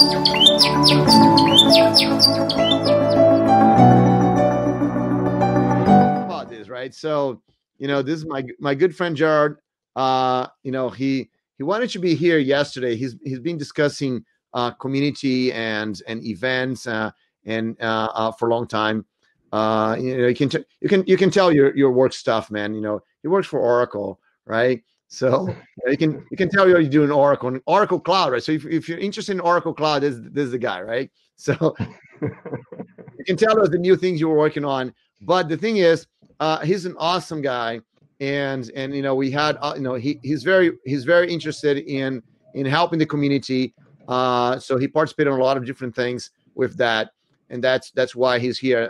About this, right? So, this is my good friend Gerard. He wanted to be here yesterday. He's been discussing community and events for a long time. You can tell your work stuff, man. He works for Oracle, right? So you can tell you're doing Oracle Cloud, right? So if you're interested in Oracle Cloud, this is the guy, right? So you can tell us the new things you were working on. But the thing is, he's an awesome guy, and we had he's very interested in helping the community. So he participated in a lot of different things with that, and that's why he's here.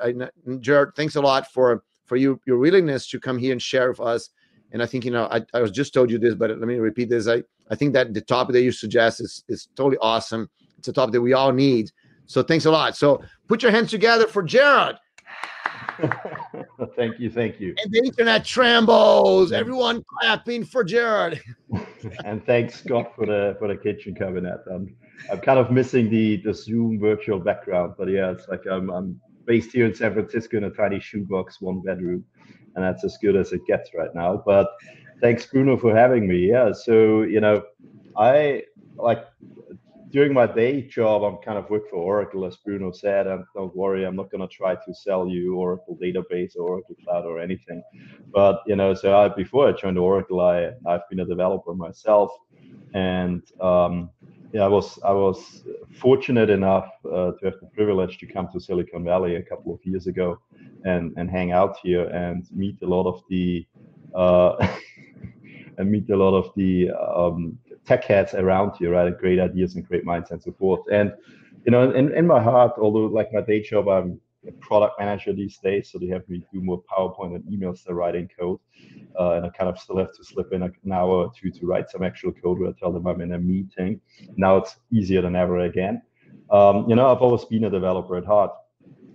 Jared, thanks a lot for your willingness to come here and share with us. And I think I was just told you this, but let me repeat this. I think that the topic that you suggest is totally awesome. It's a topic that we all need. So thanks a lot. So put your hands together for Gerald. Thank you. And the internet trembles. Everyone clapping for Gerald. And thanks, Scott, for the kitchen cabinet. I'm kind of missing the Zoom virtual background, but yeah, it's like I'm based here in San Francisco in a tiny shoebox, 1 bedroom, and that's as good as it gets right now. But thanks, Bruno, for having me. Yeah, so I like. During my day job, I'm kind of work for Oracle, as Bruno said, and don't worry, I'm not going to try to sell you Oracle database or Oracle Cloud or anything. But so before I joined Oracle, I've been a developer myself, and I was fortunate enough to have the privilege to come to Silicon Valley a couple of years ago, and hang out here and meet a lot of the tech heads around here, right? Great ideas and great minds and so forth. And in my heart, although like my day job, I'm a product manager these days, so they have me do more PowerPoint and emails than writing code. And I kind of still have to slip in an hour or two to write some actual code where I tell them I'm in a meeting. Now it's easier than ever again. I've always been a developer at heart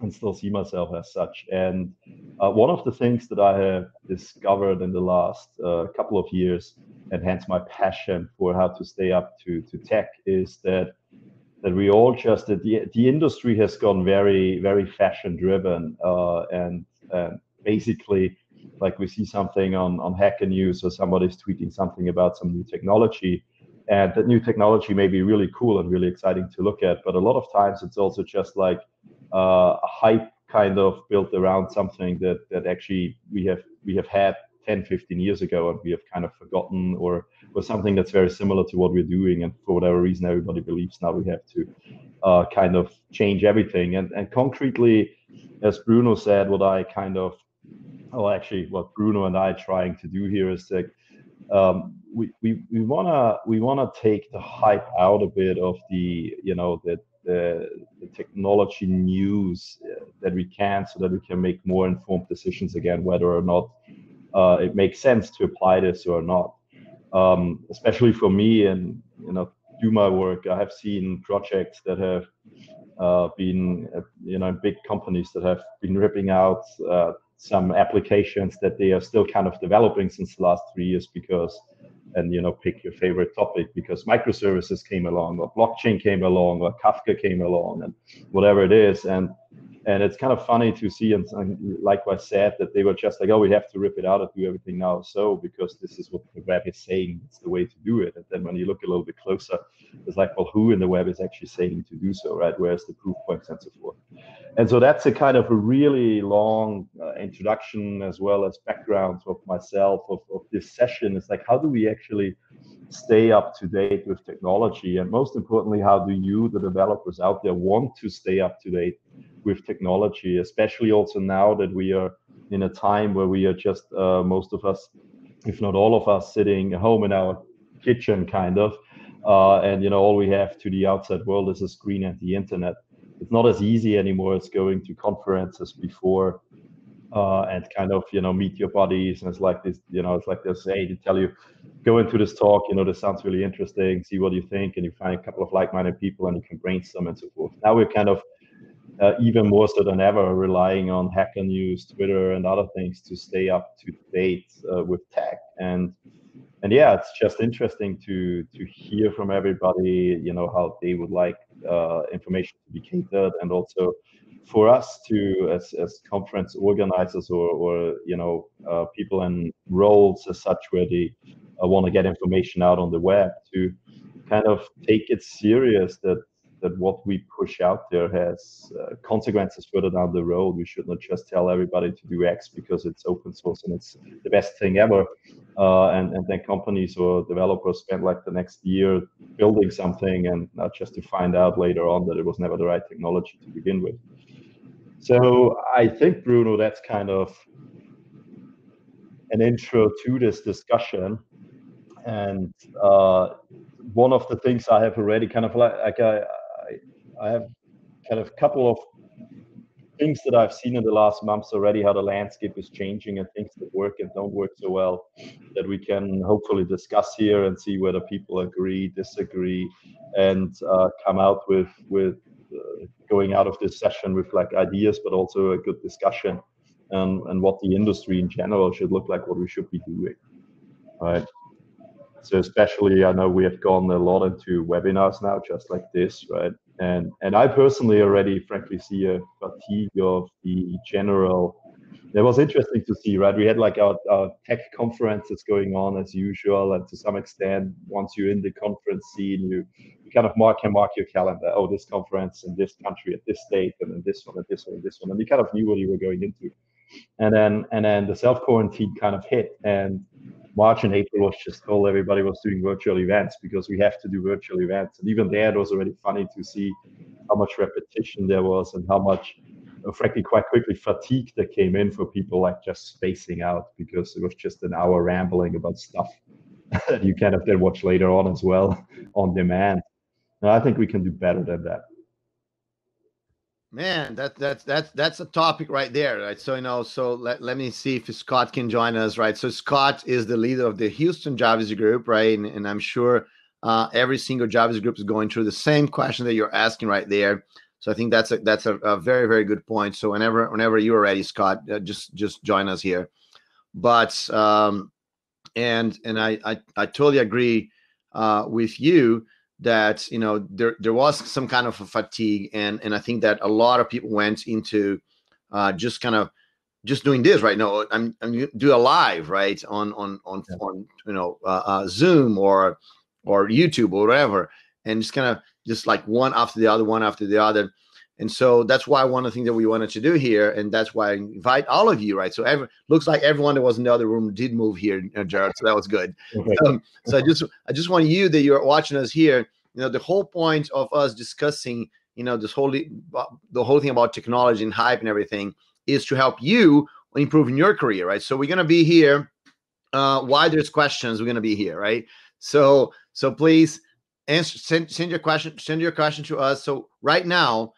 and still see myself as such. And one of the things that I have discovered in the last couple of years, and hence my passion for how to stay up to tech, is that we all just the industry has gone very, very fashion driven, and basically, like we see something on Hacker News or somebody's tweeting something about some new technology, and that new technology may be really cool and really exciting to look at, but a lot of times it's also just like a hype kind of built around something that actually we have had 10, 15 years ago, and we have kind of forgotten, or something that's very similar to what we're doing, and for whatever reason everybody believes now we have to kind of change everything. And concretely, as Bruno said, what Bruno and I are trying to do here is that we wanna take the hype out a bit of the technology news that we can, so that we can make more informed decisions again, whether or not it makes sense to apply this or not. Especially for me, and do my work, I have seen projects that have been big companies that have been ripping out some applications that they are still kind of developing since the last 3 years, because, and pick your favorite topic, because microservices came along, or blockchain came along, or Kafka came along, and whatever it is. And it's kind of funny to see, and likewise said, that they were just like, oh, we have to rip it out and do everything now, so because this is what the web is saying, it's the way to do it. And then when you look a little bit closer, it's like, well, who in the web is actually saying to do so, right? Where's the proof points and so forth? And so that's a kind of a really long introduction, as well as background of myself, of this session. It's like, how do we actually stay up to date with technology? And most importantly, how do you, the developers out there, want to stay up to date with technology, especially also now that we are in a time where we are just most of us, if not all of us, sitting home in our kitchen kind of, and all we have to the outside world is a screen and the internet. It's not as easy anymore as going to conferences before, and kind of meet your buddies, and it's like this, it's like they say, to tell you, go into this talk, this sounds really interesting, see what you think, and you find a couple of like-minded people and you can brainstorm and so forth. Now we're kind of even more so than ever relying on Hacker News, Twitter, and other things to stay up to date with tech. And yeah, it's just interesting to hear from everybody, how they would like information to be catered, and also for us to, as conference organizers or people in roles as such where they want to get information out on the web, to kind of take it serious that what we push out there has consequences further down the road. We should not just tell everybody to do X because it's open source and it's the best thing ever. And then companies or developers spend like the next year building something, and not just to find out later on that it was never the right technology to begin with. So I think, Bruno, that's kind of an intro to this discussion. And one of the things I have already kind of like I have kind of a couple of things that I've seen in the last months already, how the landscape is changing and things that work and don't work so well, that we can hopefully discuss here and see whether people agree, disagree, and come out with going out of this session with like ideas, but also a good discussion and what the industry in general should look like, what we should be doing, right? So especially, I know we have gone a lot into webinars now, just like this, right? And I personally already, frankly, see a fatigue of the general. It was interesting to see, right? We had like our tech conferences going on as usual, and to some extent, once you're in the conference scene, you kind of can mark your calendar. Oh, this conference in this country at this date, and then this one, and this one, and this one, and you kind of knew what you were going into. And then the self-quarantine kind of hit, and March and April was just told everybody was doing virtual events because we have to do virtual events. And even there, it was already funny to see how much repetition there was and how much, frankly, quite quickly fatigue that came in for people, like just spacing out because it was just an hour rambling about stuff that you kind of then watch later on as well on demand. And I think we can do better than that. Man, that's a topic right there, right? So so let me see if Scott can join us, right? So Scott is the leader of the Houston JavaScript group, right? And I'm sure every single JavaScript group is going through the same question that you're asking right there. So I think that's a very, very good point. So whenever you're ready, Scott, just join us here. But and I totally agree with you that there was some kind of a fatigue, and I think that a lot of people went into just doing this right now. I'm do a live right on Zoom or YouTube or whatever, and just like one after the other. And so that's why one of the things that we wanted to do here, and that's why I invite all of you, right? So looks like everyone that was in the other room did move here, Gerald. So that was good. Okay. So I just want you that you're watching us here. The whole point of us discussing, the whole thing about technology and hype and everything is to help you improve your career, right? So we're gonna be here. Why there's questions, we're gonna be here, right? So please send your question to us. So right now.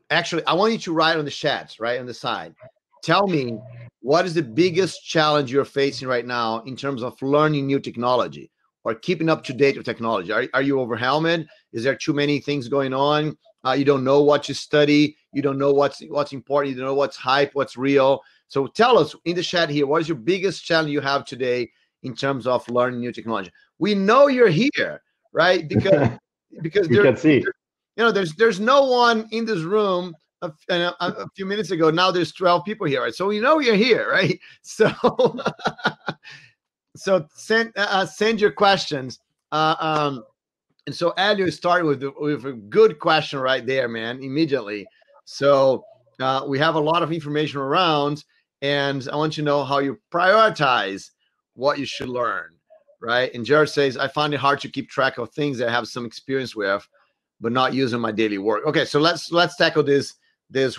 Actually, I want you to write on the chats, right on the side. Tell me, what is the biggest challenge you're facing right now in terms of learning new technology or keeping up to date with technology? Are you overwhelmed? Is there too many things going on? You don't know what to study. You don't know what's important. You don't know what's hype, what's real. So tell us in the chat here, what is your biggest challenge you have today in terms of learning new technology? We know you're here, right? Because we can see. There's no one in this room a few minutes ago. Now there's 12 people here, right? So we know you're here, right? So so send your questions. And so Elio started with a good question right there, man, immediately. So we have a lot of information around, and I want you to know how you prioritize what you should learn, right? And Jared says, I find it hard to keep track of things that I have some experience with, but not using my daily work. Okay, so let's tackle this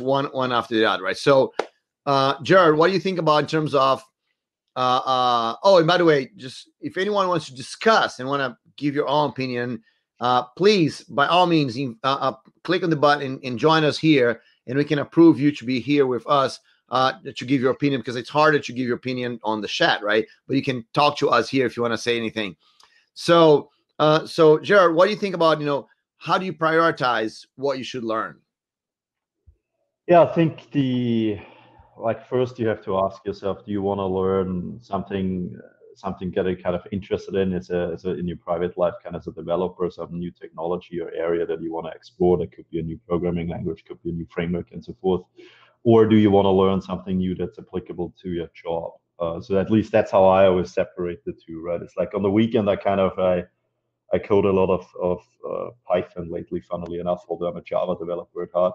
one after the other, right? So, Jared, what do you think about in terms of? And by the way, just if anyone wants to discuss and want to give your own opinion, please, by all means, click on the button and join us here, and we can approve you to be here with us to give your opinion, because it's harder to give your opinion on the chat, right? But you can talk to us here if you want to say anything. So, Jared, what do you think about how do you prioritize what you should learn? Yeah, I think first you have to ask yourself, do you want to learn something something that you're kind of interested in in your private life, kind of as a developer, some new technology or area that you want to explore. That could be a new programming language, could be a new framework, and so forth. Or do you want to learn something new that's applicable to your job? So at least that's how I always separate the two, right? It's like on the weekend, I code a lot of Python lately, funnily enough, although I'm a Java developer at heart.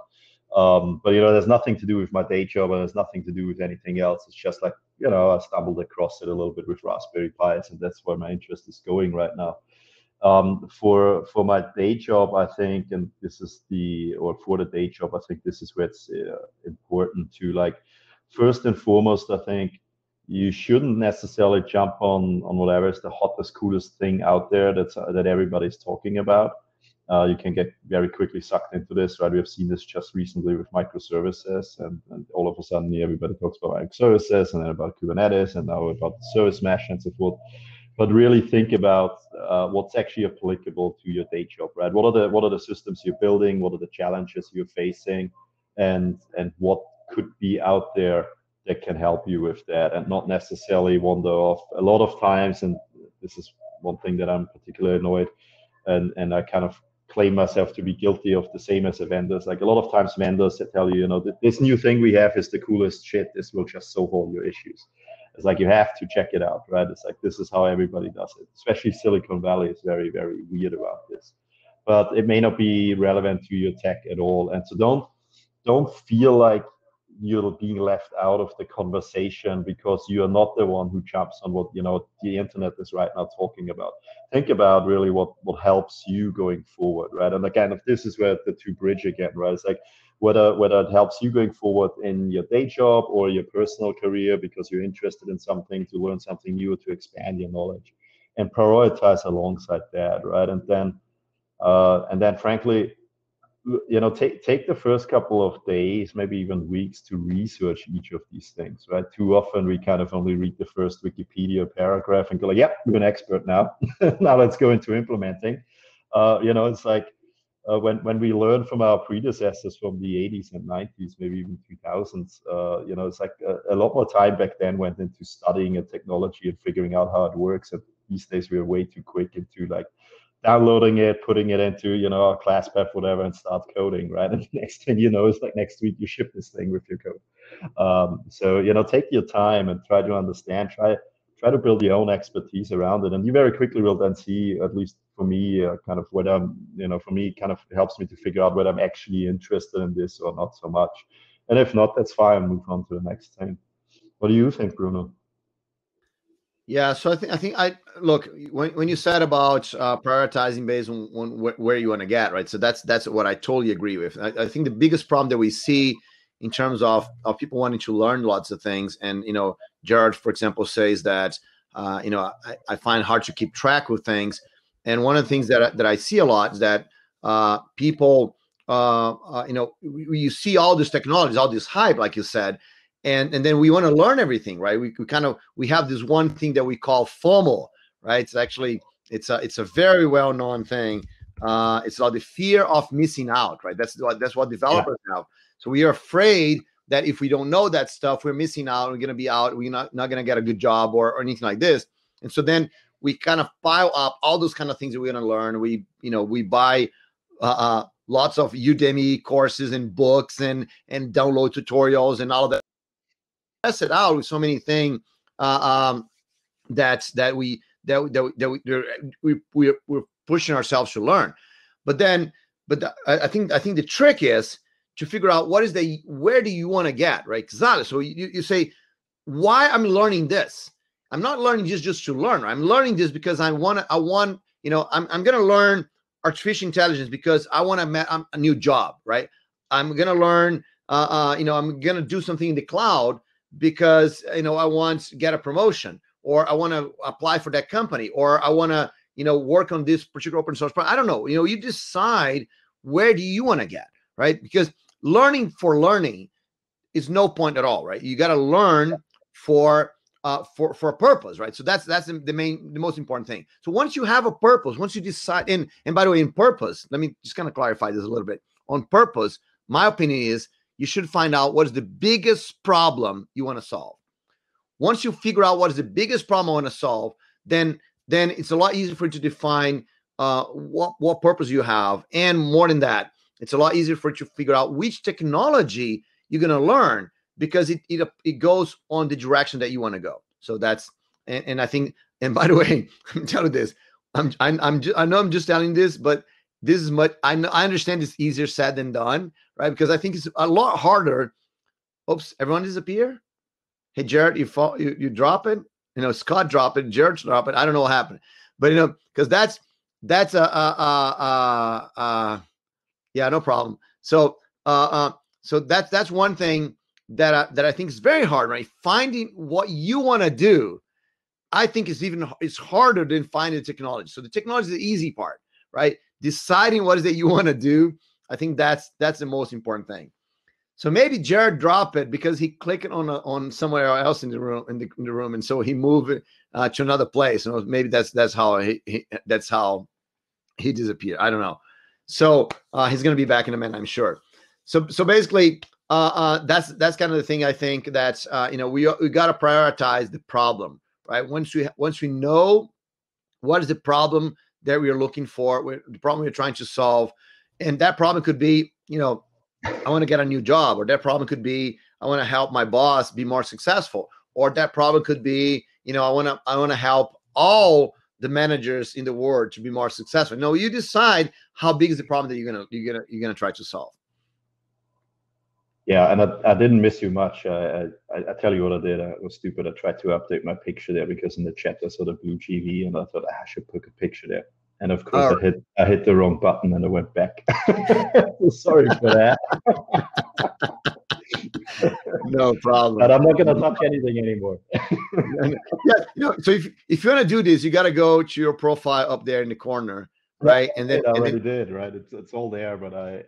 But there's nothing to do with my day job, and there's nothing to do with anything else. It's just like, I stumbled across it a little bit with Raspberry Pis, and that's where my interest is going right now. For my day job, I think, and for the day job, I think this is where it's important to, like, first and foremost, I think you shouldn't necessarily jump on whatever is the hottest, coolest thing out there that everybody's talking about. You can get very quickly sucked into this, right? We have seen this just recently with microservices, and all of a sudden everybody talks about microservices, and then about Kubernetes, and now about the service mesh and so forth. But really think about what's actually applicable to your day job, right? What are the systems you're building? What are the challenges you're facing, and what could be out there that can help you with that, and not necessarily wander off. A lot of times, and this is one thing that I'm particularly annoyed, and I kind of claim myself to be guilty of the same as the vendors. Like, a lot of times vendors that tell you, this new thing we have is the coolest shit. This will just solve all your issues. It's like, you have to check it out, right? It's like, this is how everybody does it. Especially Silicon Valley is very, very weird about this. But it may not be relevant to your tech at all. And so don't feel like you're being left out of the conversation because you are not the one who jumps on what the internet is right now talking about. Think about really what helps you going forward, right? And again, if this is where the two bridge again, right? It's like, whether it helps you going forward in your day job or your personal career because you're interested in something, to learn something new, to expand your knowledge, and prioritize alongside that, right? And then frankly, take the first couple of days, maybe even weeks, to research each of these things, right? Too often we kind of only read the first Wikipedia paragraph and go like, yep, we're an expert now. Now let's go into implementing. It's like, when we learn from our predecessors from the 80s and 90s, maybe even 2000s, it's like a lot more time back then went into studying a technology and figuring out how it works. And these days we're way too quick into, like, downloading it, putting it into, our class path, whatever, and start coding, right? And the next thing you know, it's like next week you ship this thing with your code. So, take your time and try to understand, try to build your own expertise around it. And you very quickly will then see, at least for me, kind of whether for me, kind of helps me to figure out whether I'm actually interested in this or not so much. And if not, that's fine, move on to the next thing. What do you think, Bruno? Yeah, so I think I look, when you said about prioritizing based on where you want to get, right? So that's what I totally agree with. I think the biggest problem that we see in terms of people wanting to learn lots of things, and Gerald, for example, says that I find hard to keep track with things, and one of the things that I see a lot is that people you see all this technology, all this hype, like you said. And then we want to learn everything, right? We have this one thing that we call FOMO, right? It's a very well known thing. It's called the fear of missing out, right? That's what developers have. So we are afraid that if we don't know that stuff, we're missing out. We're going to be out. We're not going to get a good job or anything like this. And so then we kind of pile up all those kind of things that we're going to learn. We buy lots of Udemy courses and books and download tutorials and all of that. Test it out with so many things that we're pushing ourselves to learn. But I think the trick is to figure out where do you want to get, right? Exactly. So you say, why I'm learning this? I'm not learning just to learn. Right? I'm learning this because I'm going to learn artificial intelligence because I want a new job, right? I'm going to learn, I'm going to do something in the cloud because I want to get a promotion, or I want to apply for that company, or I want to work on this particular open source project. I don't know. You decide where do you want to get, right? Because learning for learning is no point at all, right? You got to learn for a purpose, right? So that's the most important thing. So once you have a purpose, once you decide, and by the way, in purpose, let me just kind of clarify this a little bit. On purpose, my opinion is you should find out what is the biggest problem you want to solve. once you figure out what is the biggest problem I want to solve, then it's a lot easier for you to define what purpose you have. And more than that, it's a lot easier for you to figure out which technology you're going to learn, because it goes on the direction that you want to go. So that's, and I think, and by the way, I'm telling you this, I know I'm just telling this, but this is much, I understand it's easier said than done, right? Because I think it's a lot harder. Oops, everyone disappear. Hey, Jared, you drop it. Scott drop it. Jared drop it. I don't know what happened, but because that's yeah, no problem. So so that's one thing that I think is very hard, right? Finding what you want to do, I think it's harder than finding the technology. So the technology is the easy part, right? Deciding what is it you want to do, I think that's the most important thing. So maybe Jared dropped it because he clicked on somewhere else in the room, and so he moved to another place. And maybe that's how he disappeared. I don't know. So he's going to be back in a minute, I'm sure. So basically, that's kind of the thing. I think that's we got to prioritize the problem, right? Once we know what is the problem that we are looking for, the problem we're trying to solve, and that problem could be, I want to get a new job, or that problem could be, I want to help my boss be more successful, or that problem could be, I want to help all the managers in the world to be more successful. No, you decide how big is the problem that you're gonna try to solve. Yeah, and I didn't miss you much. I tell you what I did. I was stupid. I tried to update my picture there because in the chat I saw the blue GV, and I thought I should put a picture there. And of course, I hit the wrong button and I went back. Sorry for that. No problem. But I'm not going to touch anything anymore. Yeah, so if you want to do this, you got to go to your profile up there in the corner, right? And then I already did, right? It's all there, but I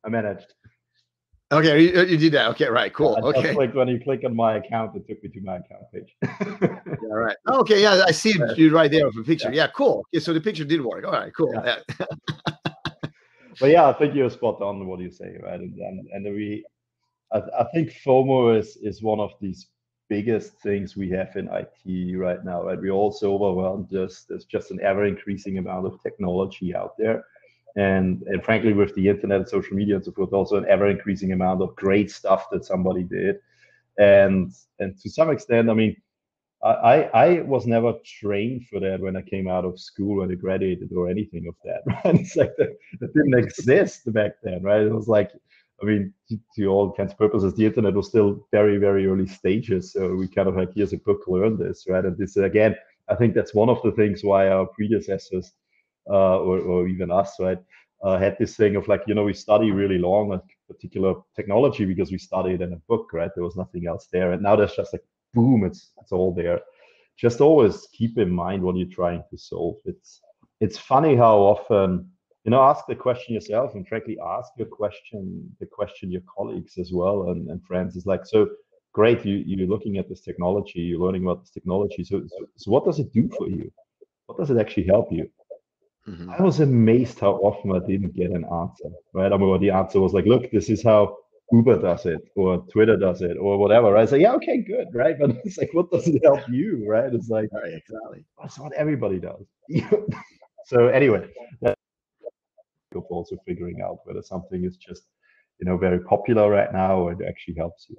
managed. Okay, you did that. Okay, right, cool. I just clicked, when you click on my account, it took me to my account page. Yeah, right. Okay, yeah, I see you right there with a picture. Yeah, cool. Okay, so the picture did work. All right, cool. Yeah. But yeah, I think you're spot on what you say, right? And I think FOMO is one of these biggest things we have in IT right now, right? We're also overwhelmed. There's just an ever increasing amount of technology out there. And frankly, with the internet and social media and so forth, also an ever increasing amount of great stuff that somebody did. And to some extent, I mean, I was never trained for that when I came out of school, when I graduated, or anything of that. Right? It's like that didn't exist back then, right? It was like, I mean, to all intents and purposes, the internet was still very, very early stages. So we kind of like, here's a book, learn this, right? And this, again, I think that's one of the things why our predecessors, or even us, right, had this thing of like, we study really long a particular technology because we studied in a book, right? There was nothing else there. And now there's just like, boom, it's all there. Just always keep in mind what you're trying to solve. It's funny how often, ask the question yourself, and frankly, ask the question your colleagues as well and friends. Is like, so great, you're looking at this technology, you're learning about this technology. So what does it do for you? What does it actually help you? Mm-hmm. I was amazed how often I didn't get an answer, right? I mean, the answer was like, look, this is how Uber does it, or Twitter does it, or whatever, right? So yeah, okay, good, right? But it's like, what does it help you, right? It's like, right, exactly. That's what everybody does. So anyway, that's also figuring out whether something is just, very popular right now, or it actually helps you.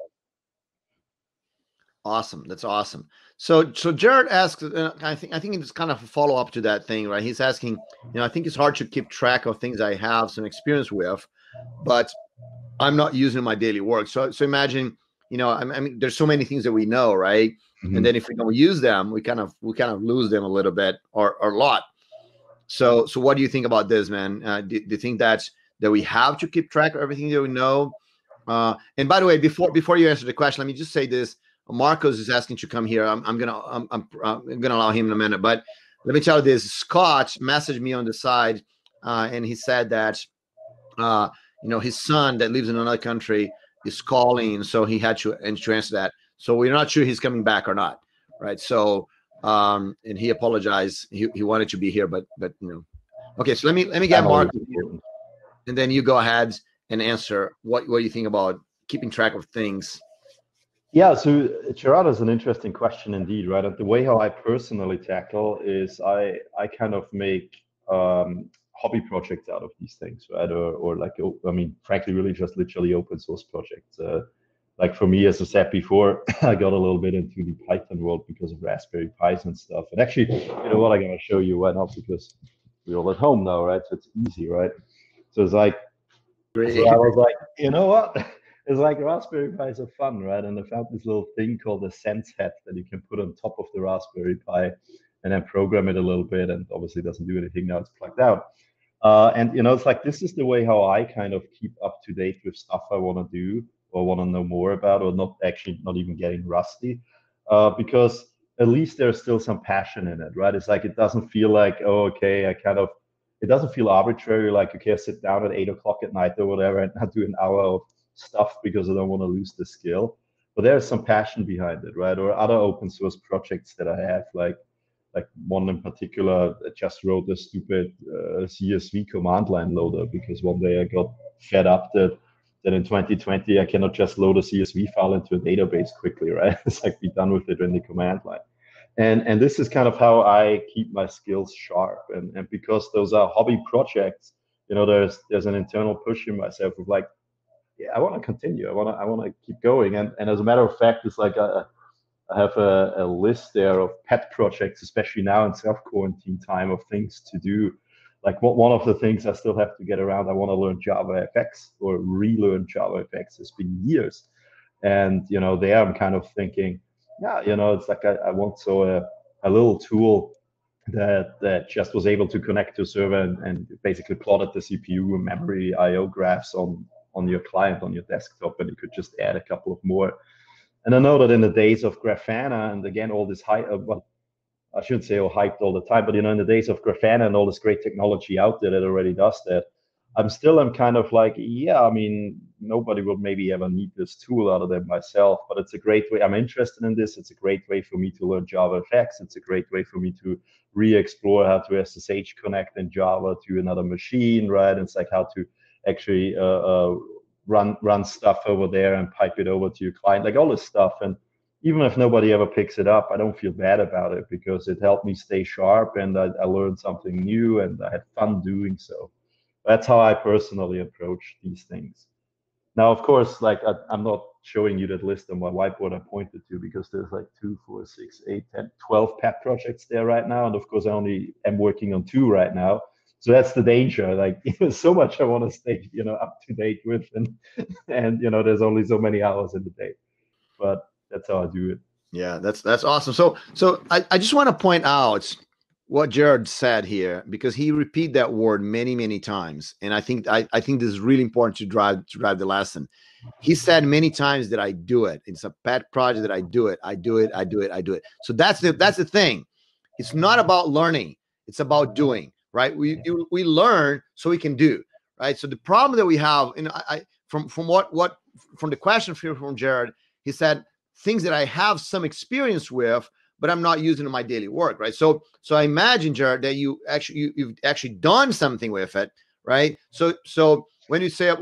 Awesome. That's awesome. So Jared asks, I think it's kind of a follow up to that thing, right? He's asking, I think it's hard to keep track of things I have some experience with, but I'm not using my daily work. So imagine, I mean, there's so many things that we know, right? Mm-hmm. And then if we don't use them, we kind of lose them a little bit or a lot. So what do you think about this, man? Do you think that we have to keep track of everything that we know? And by the way, before you answer the question, let me just say this. Marcos is asking to come here. I'm gonna allow him in a minute, but let me tell you this. Scott messaged me on the side, and he said that his son that lives in another country is calling, so he had to answer that. So we're not sure he's coming back or not, right? So and he apologized. He wanted to be here, but okay. So let me get Marcos here, and then you go ahead and answer what you think about keeping track of things. Yeah, so Gerard is an interesting question indeed, right? And the way how I personally tackle is I kind of make hobby projects out of these things, right? Or like, I mean, frankly, really just literally open source projects. Like for me, as I said before, I got a little bit into the Python world because of Raspberry Pis and stuff. And actually, you know what, I'm gonna show you right now because we're all at home now, right? So it's easy, right? So it's like, so I Great. was like, you know what? It's like Raspberry Pis are fun, right? And I found this little thing called a Sense Hat that you can put on top of the Raspberry Pi and then program it a little bit. And obviously, it doesn't do anything now; it's plugged out. And you know, it's like this is the way how I kind of keep up to date with stuff I want to do or want to know more about, or not even getting rusty, because at least there's still some passion in it, right? It's like it doesn't feel like, oh, okay, it doesn't feel arbitrary, like okay, I sit down at 8 o'clock at night or whatever and I do an hour of stuff because I don't want to lose the skill. But there's some passion behind it, right? Or other open source projects that I have, like one in particular that just wrote a stupid CSV command line loader because one day I got fed up that in 2020 I cannot just load a CSV file into a database quickly, right? It's like be done with it in the command line. And this is kind of how I keep my skills sharp. And because those are hobby projects, you know, there's an internal push in myself of like, yeah, I want to continue. I want to keep going. And as a matter of fact, it's like I have a list there of pet projects, especially now in self-quarantine time, of things to do. Like one of the things I still have to get around, I want to learn Java FX or relearn Java FX. It's been years. And, you know, there I'm kind of thinking, yeah, you know, it's like I want a little tool that just was able to connect to a server and basically plotted the CPU and memory IO graphs on your client, on your desktop, and you could just add a couple of more. And I know that in the days of Grafana, and again, all this well, I shouldn't say all hyped all the time, but you know, in the days of Grafana and all this great technology out there that already does that, I'm kind of like, yeah, I mean, nobody will maybe ever need this tool other than myself, but it's a great way. I'm interested in this. It's a great way for me to learn Java FX. It's a great way for me to re-explore how to SSH connect in Java to another machine, right? It's like how to actually run stuff over there and pipe it over to your client, like all this stuff. And even if nobody ever picks it up, I don't feel bad about it because it helped me stay sharp and I learned something new and I had fun doing so. That's how I personally approach these things. Now, of course, like I'm not showing you that list on my whiteboard I pointed to because there's like 2, 4, 6, 8, 10, 12 pet projects there right now. And of course, I only am working on 2 right now. So that's the danger. Like, so much I want to stay, you know, up to date with, and you know, there's only so many hours in the day. But that's how I do it. Yeah, that's awesome. So I just want to point out what Gerald said here because he repeated that word many times, and I think this is really important to drive the lesson. He said many times that I do it. It's a pet project that I do it. So that's the thing. It's not about learning. It's about doing. Right? We learn so we can do. Right? So the problem that we have, and I from the question from Gerald, he said things that I have some experience with, but I'm not using in my daily work, right? So I imagine, Gerald, that you've actually done something with it, right? So when you say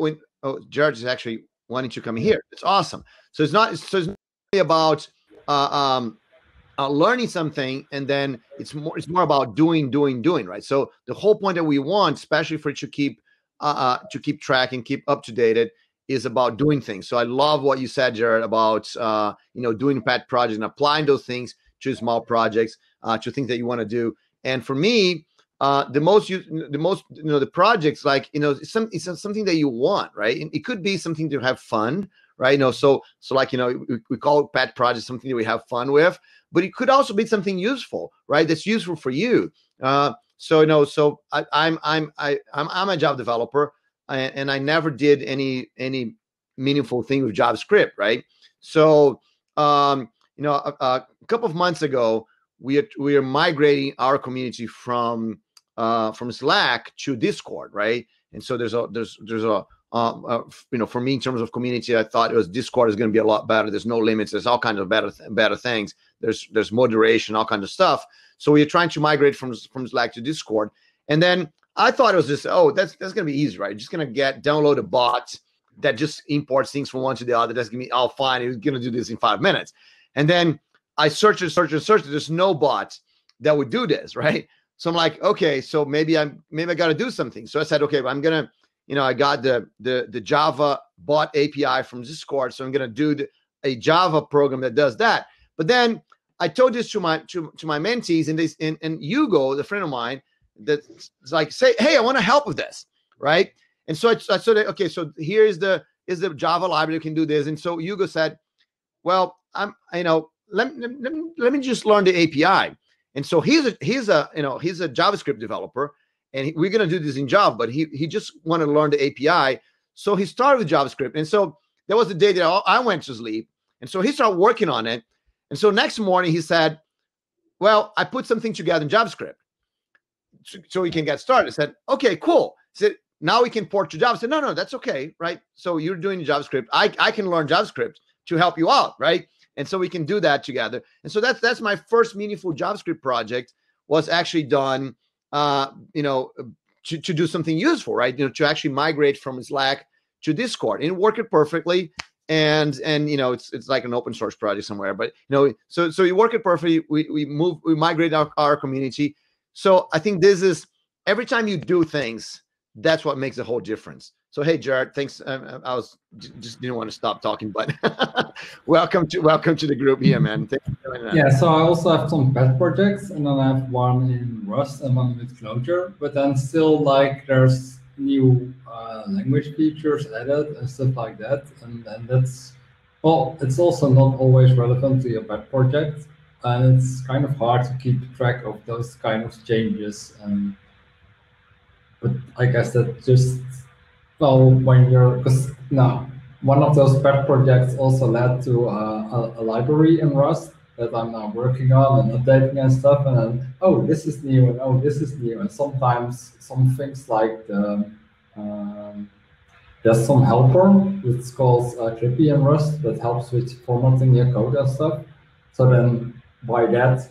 Gerald is actually wanting to come here, it's awesome. So it's not really about learning something, and then it's more about doing, right? So the whole point that we want, especially for it to keep track and keep up to date, is about doing things. So I love what you said, Gerald, about doing pet projects and applying those things to small projects, to things that you want to do. And for me, the projects, like it's something that you want, right? And it could be something to have fun, right? So like we call pet projects something that we have fun with, but it could also be something useful, right? That's useful for you. So I'm a Java developer. And I never did any meaningful thing with JavaScript, right? So, a couple of months ago, we are migrating our community from Slack to Discord, right? And so there's a for me, in terms of community, I thought Discord is going to be a lot better. There's no limits. There's all kinds of better things. There's moderation, all kinds of stuff. So we're trying to migrate from Slack to Discord, and then I thought it was just, that's going to be easy, right? Just going to download a bot, that just imports things from one to the other. That's gonna be, oh, fine, it's gonna do this in 5 minutes. And then I search and search and search. There's no bot that would do this, right? So I'm like, okay, so maybe I got to do something. So I said, okay, I'm gonna, I got the Java bot API from Discord, so I'm gonna do a Java program that does that. But then I told this to my mentees, and Hugo, the friend of mine, that's like, say, hey, I want to help with this, right? And so I said, okay, so here is the Java library, you can do this. And so Hugo said, well, let me just learn the API. And so he's a JavaScript developer, and we're gonna do this in Java, but he just wanted to learn the API. So he started with JavaScript. And so that was the day that I went to sleep. And so he started working on it. And so next morning he said, well, I put something together in JavaScript so we can get started. I said, okay, cool. I said, now we can port to Java. I said, no, that's okay, right? So you're doing JavaScript. I can learn JavaScript to help you out, right? And so we can do that together. And so that's my first meaningful JavaScript project, was actually done, to do something useful, right? To actually migrate from Slack to Discord, and it worked perfectly. And it's like an open source project somewhere, but so you work it perfectly. We migrate our community. So I think this is, every time you do things, that's what makes a whole difference. So hey, Gerard, thanks. I was just didn't want to stop talking, but welcome to the group here, man. Thanks for doing that. Yeah, so I also have some pet projects, and then I have one in Rust and one with Clojure. But then still, like, there's new language features added and stuff like that, and that's, well, it's also not always relevant to your pet project, and it's kind of hard to keep track of those kind of changes. But I guess that just, well, when you're, because now one of those pet projects also led to a library in Rust that I'm now working on and updating and stuff. And then, oh, this is new, and oh, this is new. And sometimes some things like there's some helper that's called Clippy in Rust that helps with formatting your code and stuff. So then by that,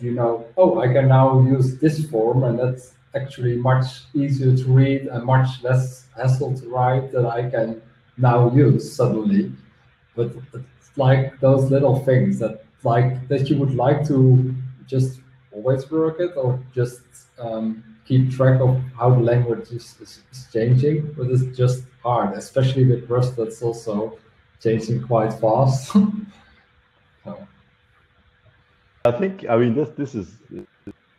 oh, I can now use this form, and that's actually much easier to read and much less hassle to write, that I can now use suddenly. But it's like those little things that you would like to just always work it, or just keep track of how the language is changing, but it's just hard, especially with Rust that's also changing quite fast. So. I mean, this is,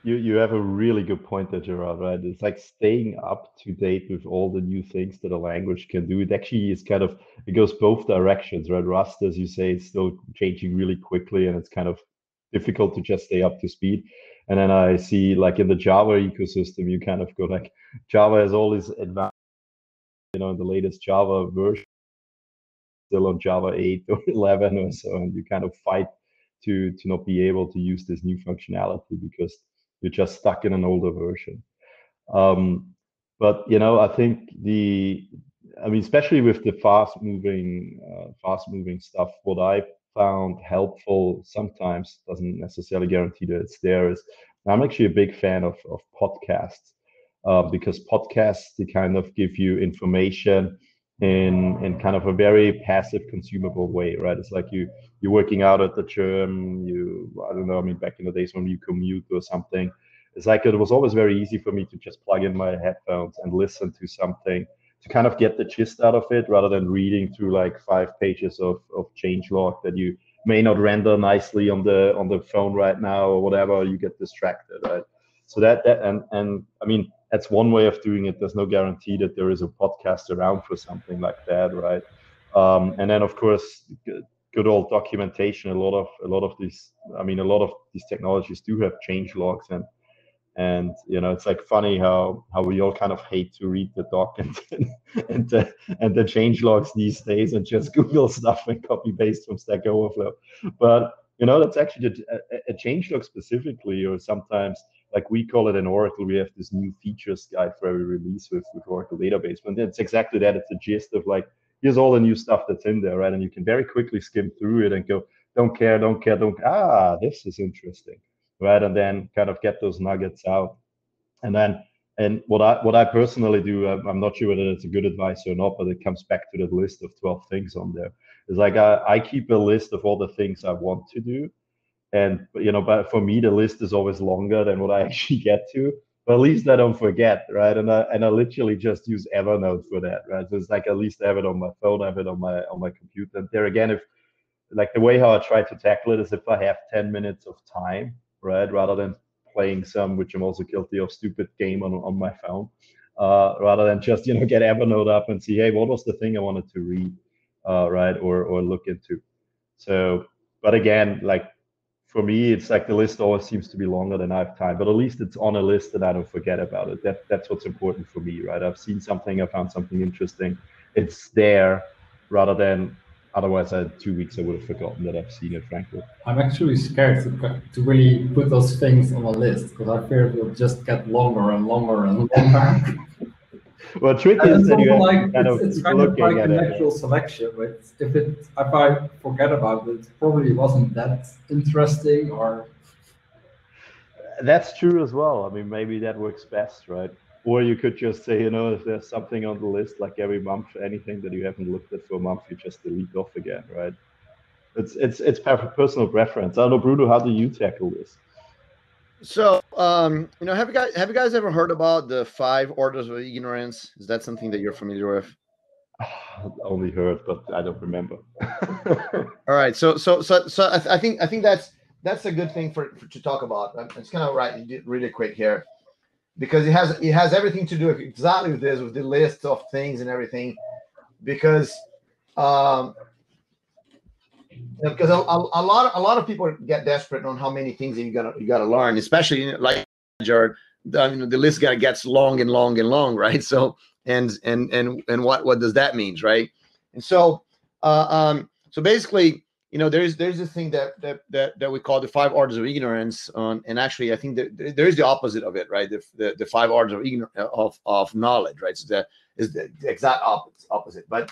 you have a really good point there, Gerard, right? It's like staying up to date with all the new things that a language can do. It actually is kind of, it goes both directions, right? Rust, as you say, it's still changing really quickly, and it's kind of difficult to just stay up to speed. And then I see, like, in the Java ecosystem, you kind of go like, Java has all these advanced, the latest Java version, still on Java 8 or 11 or so, and you kind of fight to not be able to use this new functionality because you're just stuck in an older version. But I think especially with the fast moving stuff, what I found helpful sometimes, doesn't necessarily guarantee that it's there, is I'm actually a big fan of podcasts, because podcasts, they kind of give you information in kind of a very passive, consumable way, right? It's like you're working out at the gym, I don't know, I mean, back in the days when you commute or something, it's like it was always very easy for me to just plug in my headphones and listen to something to kind of get the gist out of it, rather than reading through like 5 pages of changelog that you may not render nicely on the phone right now or whatever. You get distracted, right? So that and I mean, that's one way of doing it. There's no guarantee that there is a podcast around for something like that, right? And then of course, good old documentation. A lot of these technologies do have change logs, and it's like funny how we all kind of hate to read the doc and the change logs these days, and just Google stuff and copy paste from Stack Overflow. But that's actually a change log specifically, or sometimes, like we call it in Oracle, we have this new features guide for every release with Oracle database. And it's exactly that. It's a gist of like, here's all the new stuff that's in there, right? And you can very quickly skim through it and go, don't care, this is interesting, right? And then kind of get those nuggets out. And then And what I personally do, I'm not sure whether it's a good advice or not, but it comes back to that list of 12 things on there. It's like I keep a list of all the things I want to do, and but for me the list is always longer than what I actually get to. But at least I don't forget, right? And I literally just use Evernote for that, right? So it's like at least I have it on my phone, I have it on my computer. And there again, if like the way how I try to tackle it is if I have 10 minutes of time, right, rather than playing some, which I'm also guilty of, stupid game on my phone, rather than just get Evernote up and see, hey, what was the thing I wanted to read, right, or look into. So, but again, like for me, it's like the list always seems to be longer than I have time, but at least it's on a list and I don't forget about it. That's what's important for me, right? I've seen something, I found something interesting, it's there, rather than otherwise, 2 weeks I would have forgotten that I've seen it, frankly. I'm actually scared to really put those things on a list because I fear it will just get longer and longer and longer. Well, tricky is that you have like, to kind of it's keep kind of looking like at a it. natural selection, but if I forget about it, it probably wasn't that interesting or. That's true as well. I mean, maybe that works best, right? Or you could just say, if there's something on the list, like every month, anything that you haven't looked at for a month, you just delete off again, right? It's personal preference. I don't know, Bruno, how do you tackle this? So, have you guys ever heard about the 5 orders of ignorance? Is that something that you're familiar with? Only heard, but I don't remember. All right. So I think that's a good thing for to talk about. I'm just gonna write really quick here, because it has everything to do exactly with this, with the list of things and everything, because because a lot of people get desperate on how many things that you gotta learn, especially like Jared. The list gets long and long and long, right? So and what does that mean, right? And so so basically, there's this thing that we call the 5 orders of ignorance, and actually I think that there is the opposite of it, right? The 5 orders of knowledge, right? So that is the exact opposite, but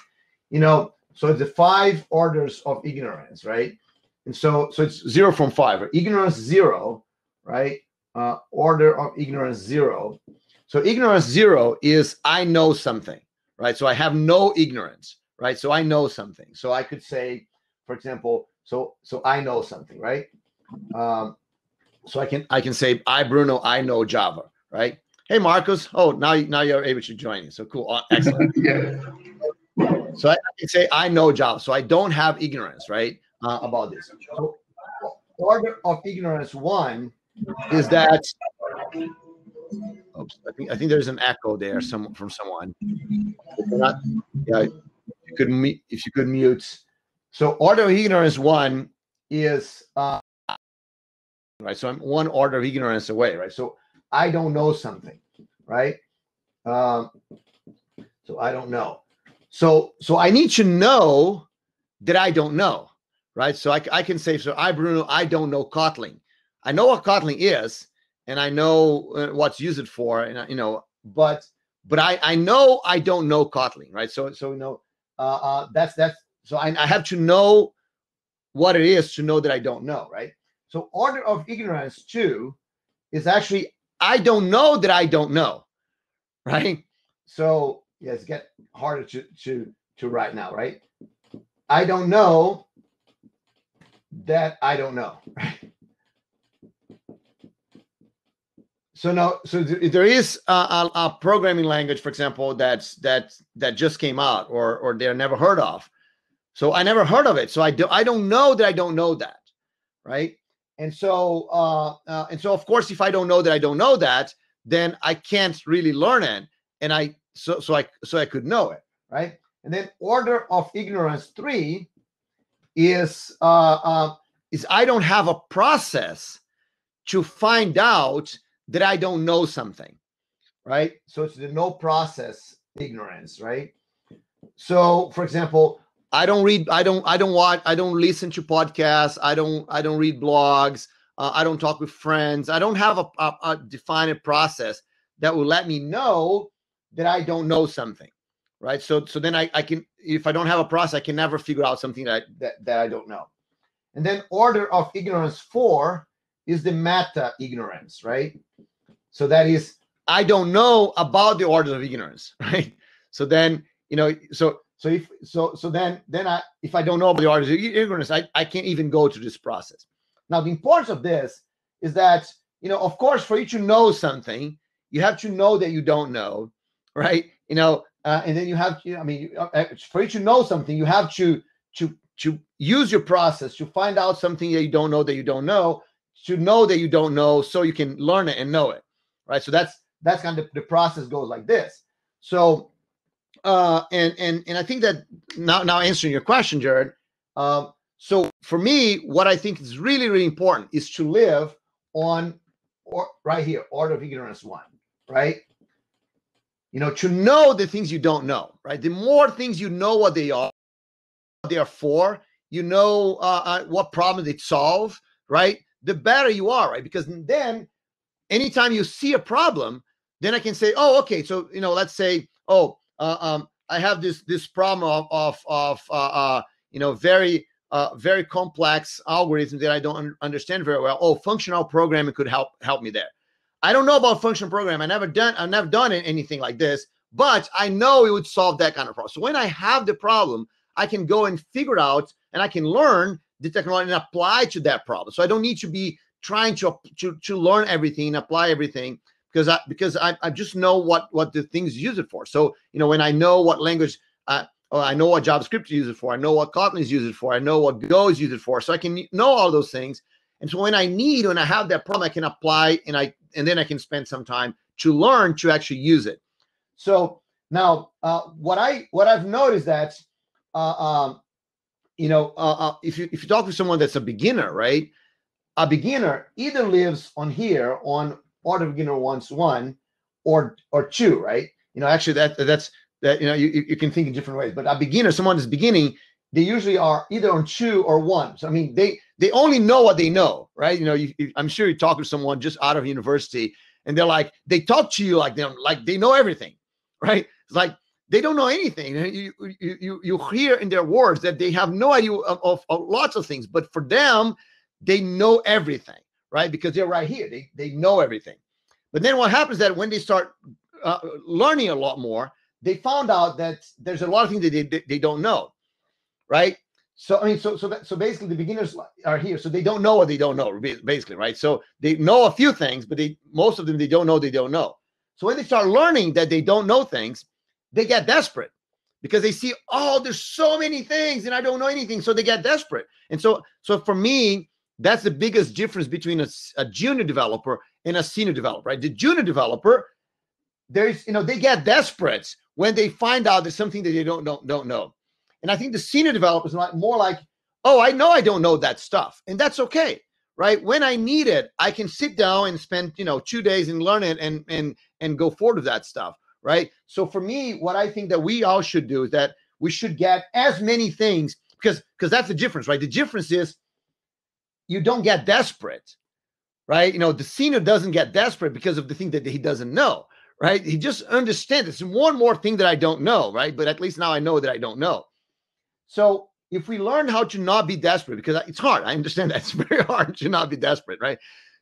so it's the 5 orders of ignorance, right? And so it's 0 from 5, right? Ignorance 0, right? Order of ignorance 0. So ignorance 0 is I know something, right? So I have no ignorance, right? So I know something. So I could say, for example, so I know something, right? So I can say, Bruno, I know Java, right? Hey, Marcus. Oh, now you're able to join me. So cool, excellent. Yeah. So I can say I know Java, so I don't have ignorance, right, about this. So order of ignorance 1 is that. Oops, I think there's an echo there from someone. Yeah, if you could mute. So order of ignorance 1 is right. So I'm 1 order of ignorance away, right? So I don't know something, right? So I don't know. So I need to know that I don't know, right? So I can say, so Bruno, I don't know Kotlin. I know what Kotlin is, and I know what's used for, and but I know I don't know Kotlin, right? So that's so I have to know what it is to know that I don't know, right? So order of ignorance 2 is actually I don't know that I don't know, right? So yes, it's get harder to write now, right? I don't know that I don't know. So there is a programming language, for example, that just came out or they're never heard of. So I never heard of it. So I don't know that I don't know that, right? And so of course, if I don't know that I don't know that, then I can't really learn it, and I could know it, right? And then order of ignorance 3 is I don't have a process to find out that I don't know something, right? So it's the no process ignorance, right? So, for example, I don't read, I don't watch, I don't listen to podcasts, I don't read blogs, I don't talk with friends. I don't have a defined process that will let me know that I don't know something, right? So then I can, if I don't have a process, I can never figure out something that I don't know. And then order of ignorance 4 is the meta ignorance, right? So that is I don't know about the orders of ignorance, right? So then, if I don't know about the orders of ignorance, I can't even go through this process. Now, the importance of this is that, of course, for you to know something, you have to know that you don't know, right? And then you have to, for you to know something, you have to use your process to find out something that you don't know to know that you don't know, so you can learn it and know it, right? So that's kind of the process goes like this. So and I think that now answering your question, Jared. So for me, what I think is really, really important is to live on, or right here, order of ignorance 1, right? To know the things you don't know, right? The more things you know what they are for, what problem they solve, right? The better you are, right? Because then anytime you see a problem, then I can say, oh, okay, so let's say, I have this problem of very complex algorithms that I don't understand very well. Oh, functional programming could help me there. I don't know about functional programming. I've never done anything like this, but I know it would solve that kind of problem. So when I have the problem, I can go and figure it out, and I can learn the technology and apply to that problem. So I don't need to be trying to learn everything and apply everything, because I just know what the things use it for. So when I know what language, I know what JavaScript to use it for, I know what Kotlin is used it for, I know what Go is used it for, so I can know all those things. And so when I have that problem, I can apply, and then I can spend some time to learn to actually use it. So now what I've noticed that if you talk to someone that's a beginner, right? A beginner either lives on here on order of beginner 1 or 2, right? Actually that's you can think in different ways, but a beginner, someone that's beginning, they usually are either on 2 or 1. So I mean, they only know what they know, right? I'm sure you talk to someone just out of university, and they talk to you like they know everything, right? It's like they don't know anything. You hear in their words that they have no idea of lots of things, but for them, they know everything, right? Because they're right here. They know everything. But then what happens is that when they start learning a lot more, they found out that there's a lot of things that they don't know, right? So I mean, so basically the beginners are here, so they don't know what they don't know, basically, right? So they know a few things, but most of them they don't know. So when they start learning that they don't know things, they get desperate, because they see, oh, there's so many things and I don't know anything, so they get desperate. And so for me, that's the biggest difference between a junior developer and a senior developer, right? The junior developer, they get desperate when they find out there's something that they don't know. And I think the senior developers are more like, oh, I know I don't know that stuff, and that's okay, right? When I need it, I can sit down and spend 2 days and learn it and go forward with that stuff, right? So for me, what I think that we all should do is that we should get as many things, because that's the difference, right? The difference is you don't get desperate, right? The senior doesn't get desperate because of the thing that he doesn't know, right? He just understands it's one more thing that I don't know, right? But at least now I know that I don't know. So if we learn how to not be desperate, because it's hard, I understand that it's very hard to not be desperate, right?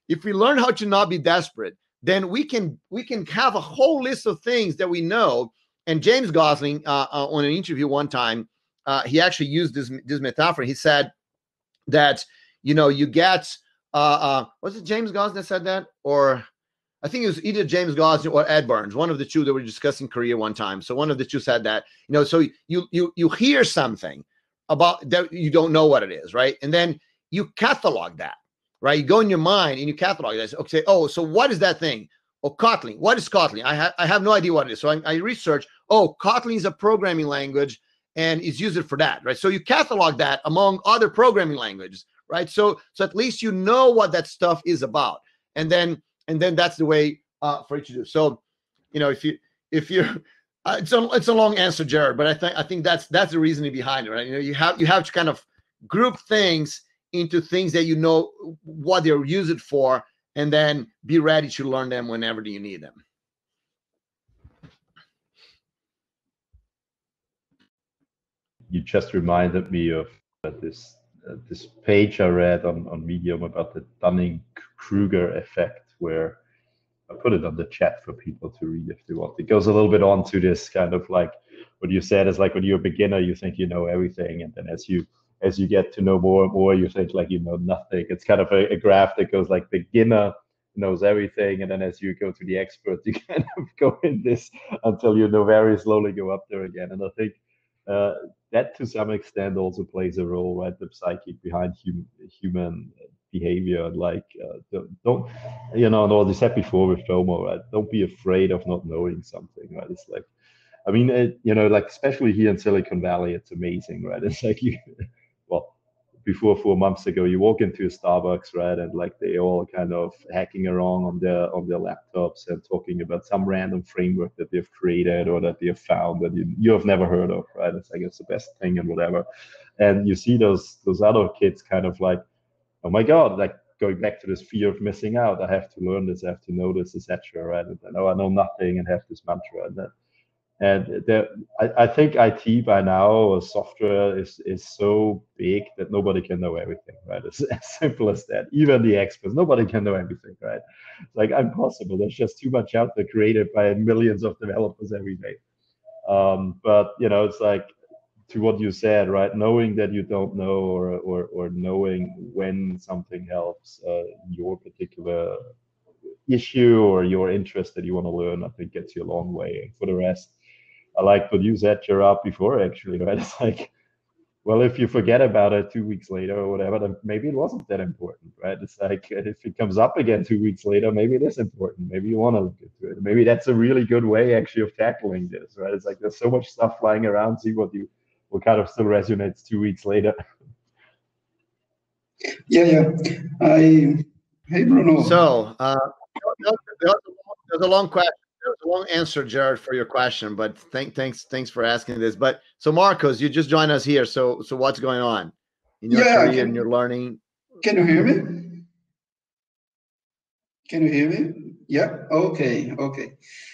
If we learn how to not be desperate, then we can have a whole list of things that we know. And James Gosling, on an interview one time, he actually used this metaphor. He said that you get was it James Gosling that said that, or I think it was either James Gosling or Ed Burns, one of the two that were discussing career one time. So one of the two said that, so you hear something about that, you don't know what it is, right? And then you catalog that, right? You go in your mind and you catalog that. Okay, oh, so what is that thing? Oh, Kotlin. What is Kotlin? I have no idea what it is. So I research, oh, Kotlin is a programming language and it's used for that, right? So you catalog that among other programming languages, right? So at least you know what that stuff is about. And then that's the way for you to do. So, if you it's a long answer, Jared, but I think that's the reasoning behind it, right? You have to kind of group things into things that what they're used for, and then be ready to learn them whenever you need them. You just reminded me of this page I read on Medium about the Dunning-Kruger effect, where I put it on the chat for people to read if they want. It goes a little bit on to this kind of like what you said is like when you're a beginner, you think you know everything, and then as you get to know more and more, you think like you know nothing. It's kind of a graph that goes like beginner knows everything, and then as you go to the expert, you kind of go in this until you know very slowly go up there again. And I think that to some extent also plays a role, right? The psyche behind human behavior, like don't you know, and all this said before with FOMO, right? Don't be afraid of not knowing something, right? It's like, I mean, you know, like especially here in Silicon Valley, it's amazing, right? It's like well, before 4 months ago, you walk into a Starbucks, right, and like they all kind of hacking around on their laptops and talking about some random framework that they've created or that they've found that you have never heard of, right? It's like it's the best thing and whatever, and you see those other kids kind of like, oh my God, like going back to this fear of missing out. I have to learn this, I have to know this, etc. Right? And I know nothing and have this mantra. And I think IT by now or software is so big that nobody can know everything, right? It's as simple as that. Even the experts, nobody can know everything, right? It's like impossible. There's just too much out there created by millions of developers every day. But you know, it's like to what you said, right? Knowing that you don't know, or knowing when something helps your particular issue or your interest that you want to learn, I think gets you a long way. And for the rest, I like what you said, Gerard, before actually, right? It's like, well, if you forget about it 2 weeks later or whatever, then maybe it wasn't that important, right? It's like if it comes up again 2 weeks later, maybe it is important. Maybe you want to look into it. Maybe that's a really good way actually of tackling this, right? It's like there's so much stuff flying around. See what kind of still resonates 2 weeks later. Yeah. Hey, Bruno. So there's a long question. There's a long answer, Gerald, for your question, but thanks for asking this. But so Marcos, you just joined us here. So what's going on in your career and your learning? Can you hear me? Can you hear me? Yeah. Okay.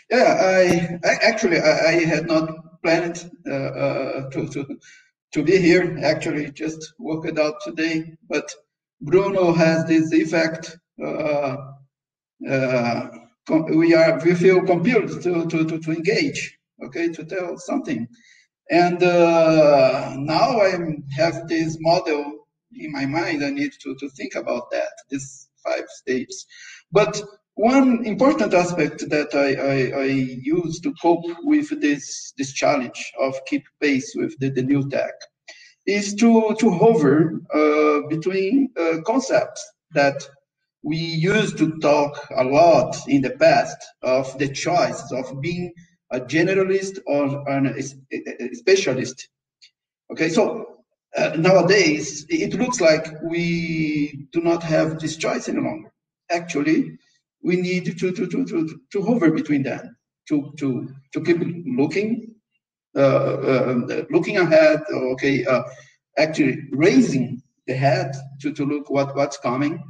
Yeah. I had not planned to be here. Actually, just worked it out today. But Bruno has this effect. We feel compelled to engage, okay, to tell something. And now I have this model in my mind. I need to think about that, these 5 stages. But one important aspect that I use to cope with this challenge of keep pace with the new tech is to hover between concepts that we used to talk a lot in the past, of the choice of being a generalist or a specialist. Okay, so nowadays it looks like we do not have this choice any longer. Actually, we need to hover between them, to keep looking ahead. Okay, actually raising the head to look what's coming.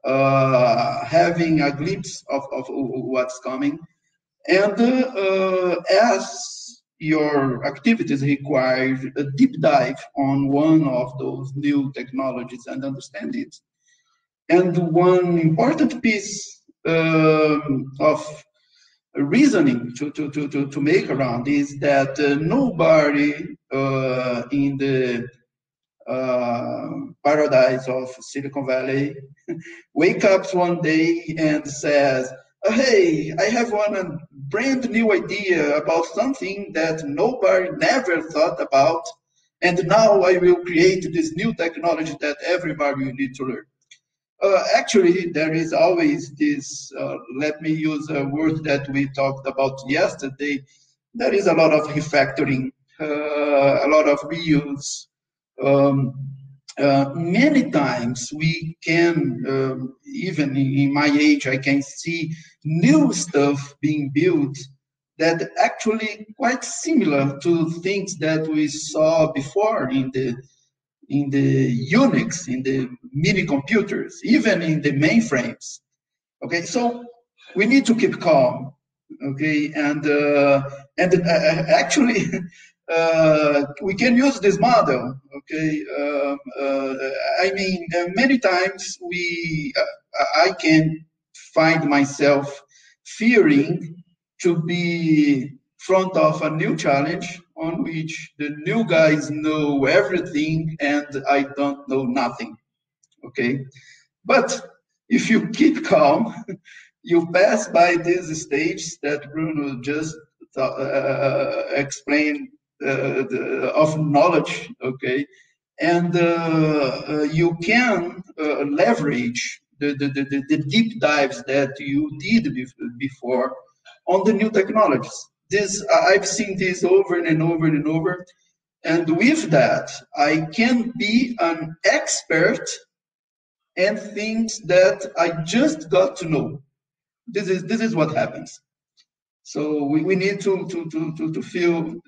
Having a glimpse of what's coming, and as your activities require a deep dive on one of those new technologies and understand it. And one important piece of reasoning to make around is that nobody in the paradise of Silicon Valley wake up one day and says, hey, I have one brand new idea about something that nobody never thought about, and now I will create this new technology that everybody will need to learn. Actually, there is always this, let me use a word that we talked about yesterday, there is a lot of refactoring, a lot of reuse. Many times we can, even in my age, I can see new stuff being built that actually quite similar to things that we saw before in the Unix, in the mini computers, even in the mainframes. Okay, so we need to keep calm. Okay, and actually. We can use this model, okay? I mean, many times I can find myself fearing to be front of a new challenge on which the new guys know everything and I don't know nothing. Okay, but if you keep calm, you pass by this stage that Bruno just explained of knowledge. Okay, and you can leverage the deep dives that you did before on the new technologies. This I've seen this over and over and over, and with that, I can be an expert and things that I just got to know. This is what happens. So we need to feel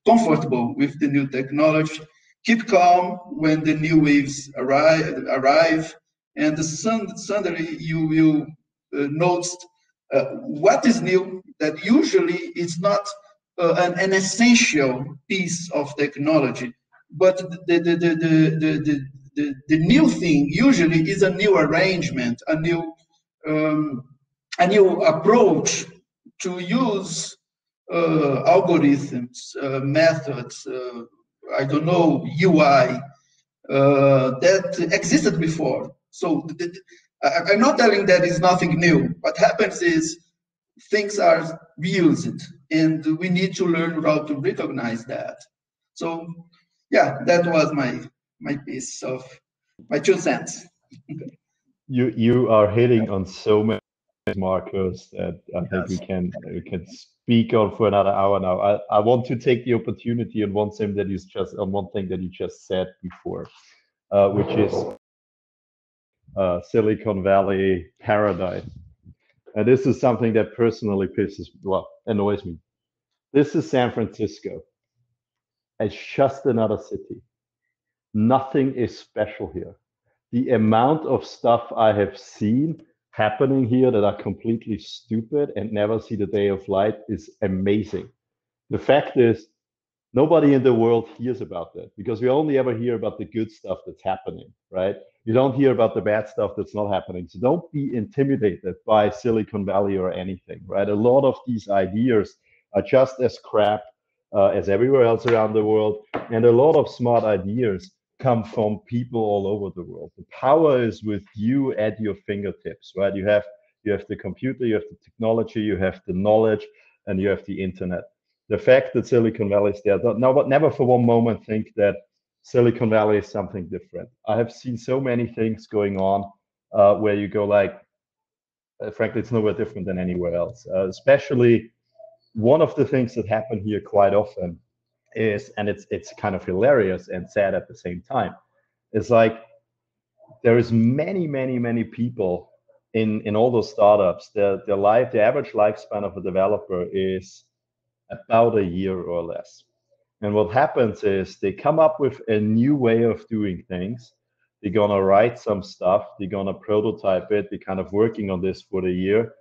comfortable with the new technology. Keep calm when the new waves arrive, and suddenly you will notice what is new. That usually is not an essential piece of technology, but the new thing usually is a new arrangement, um, a new approach to use algorithms, methods, I don't know, UI that existed before. So I'm not telling that it's nothing new. What happens is things are reused, and we need to learn how to recognize that. So, yeah, that was my piece of my 2 cents. You are hitting on so many markers that I think Yes. we can speak on for another hour now. I want to take the opportunity on one thing that you just said before, which is Silicon Valley paradise. And this is something that personally annoys me. This is San Francisco. It's just another city. Nothing is special here. The amount of stuff I have seen happening here that are completely stupid and never see the day of light is amazing. The fact is, nobody in the world hears about that because we only ever hear about the good stuff that's happening, right? You don't hear about the bad stuff that's not happening. So don't be intimidated by Silicon Valley or anything, right? A lot of these ideas are just as crap as everywhere else around the world. And a lot of smart ideas come from people all over the world. The power is with you at your fingertips, right? You have the computer, you have the technology, you have the knowledge, and you have the internet. The fact that Silicon Valley is there, but never for one moment think that Silicon Valley is something different. I have seen so many things going on where you go like, frankly, it's nowhere different than anywhere else. Especially one of the things that happen here quite often is, and it's kind of hilarious and sad at the same time, is like there is many people in all those startups. The average lifespan of a developer is about a year or less. And what happens is they come up with a new way of doing things. They're gonna write some stuff, they're gonna prototype it, they're kind of working on this for the year,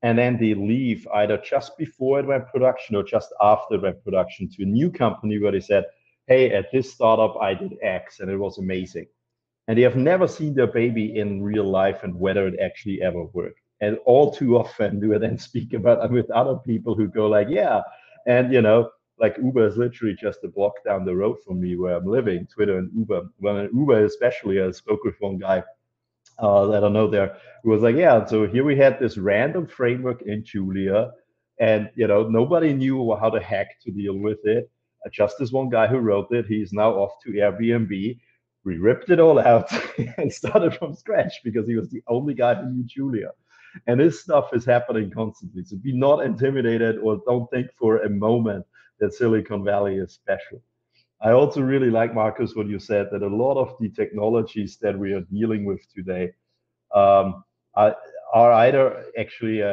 and then they leave either just before it went production or just after it went production to a new company where they said, hey, at this startup I did X and it was amazing. And they have never seen their baby in real life and whether it actually ever worked. And all too often do I then speak about with other people who go like, yeah, and like Uber is literally just a block down the road from me where I'm living, Twitter and Uber. Well, Uber especially, I spoke with one guy that I know there who was like, yeah, so here we had this random framework in Julia, and nobody knew how the heck to deal with it. Just this one guy who wrote it, he's now off to Airbnb. We ripped it all out and started from scratch because he was the only guy who knew Julia. And this stuff is happening constantly. So be not intimidated or don't think for a moment that Silicon Valley is special. I also really like, Marcus, what you said, that a lot of the technologies that we are dealing with today are either actually,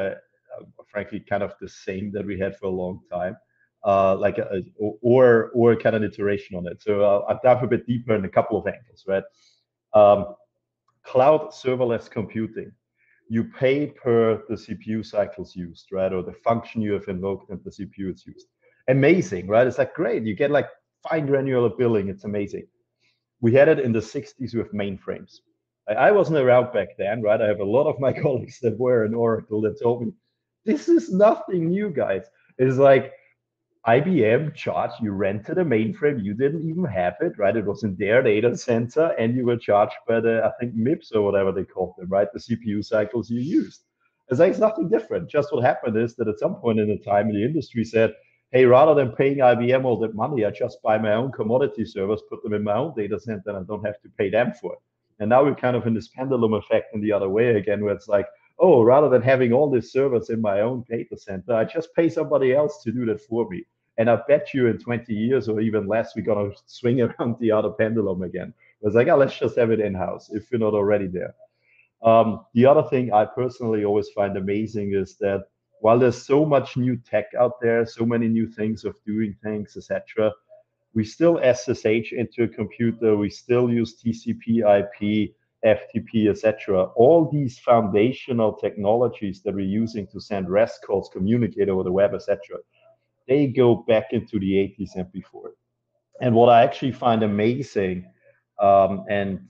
frankly, kind of the same that we had for a long time, or kind of an iteration on it. So I'll dive a bit deeper in a couple of angles, right? Cloud serverless computing. You pay per the CPU cycles used, right? Or the function you have invoked and the CPU it's used. Amazing, right? It's like great. You get like fine granular billing. It's amazing. We had it in the 60s with mainframes. I wasn't around back then, right? I have a lot of my colleagues that were in Oracle that told me, this is nothing new, guys. It's like IBM charged, you rented a mainframe, you didn't even have it, right? It was in their data center, and you were charged by the, I think, MIPS or whatever they called them, right? The CPU cycles you used. It's like, it's nothing different. Just what happened is that at some point in the time, the industry said, hey, rather than paying IBM all that money, I just buy my own commodity servers, put them in my own data center, and I don't have to pay them for it. And now we're kind of in this pendulum effect in the other way again, where it's like, oh, rather than having all these servers in my own data center, I just pay somebody else to do that for me. And I bet you in 20 years or even less, we're going to swing around the other pendulum again. It's like, oh, let's just have it in-house if you're not already there. The other thing I personally always find amazing is that while there's so much new tech out there, so many new things of doing things, etc., we still SSH into a computer, we still use TCP, IP, FTP, etc. All these foundational technologies that we're using to send REST calls, communicate over the web, etc., they go back into the 80s and before. And what I actually find amazing, and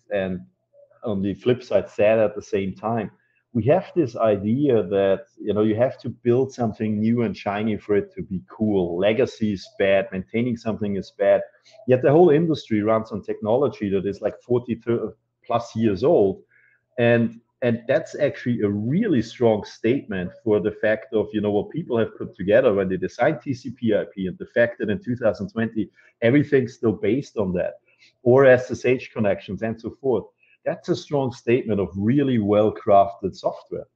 on the flip side, sad at the same time, we have this idea that, you know, you have to build something new and shiny for it to be cool. Legacy is bad, maintaining something is bad. Yet the whole industry runs on technology that is like 40 plus years old. And that's actually a really strong statement for the fact of, you know, what people have put together when they designed TCP/IP, and the fact that in 2020, everything's still based on that, or SSH connections and so forth. That's a strong statement of really well-crafted software.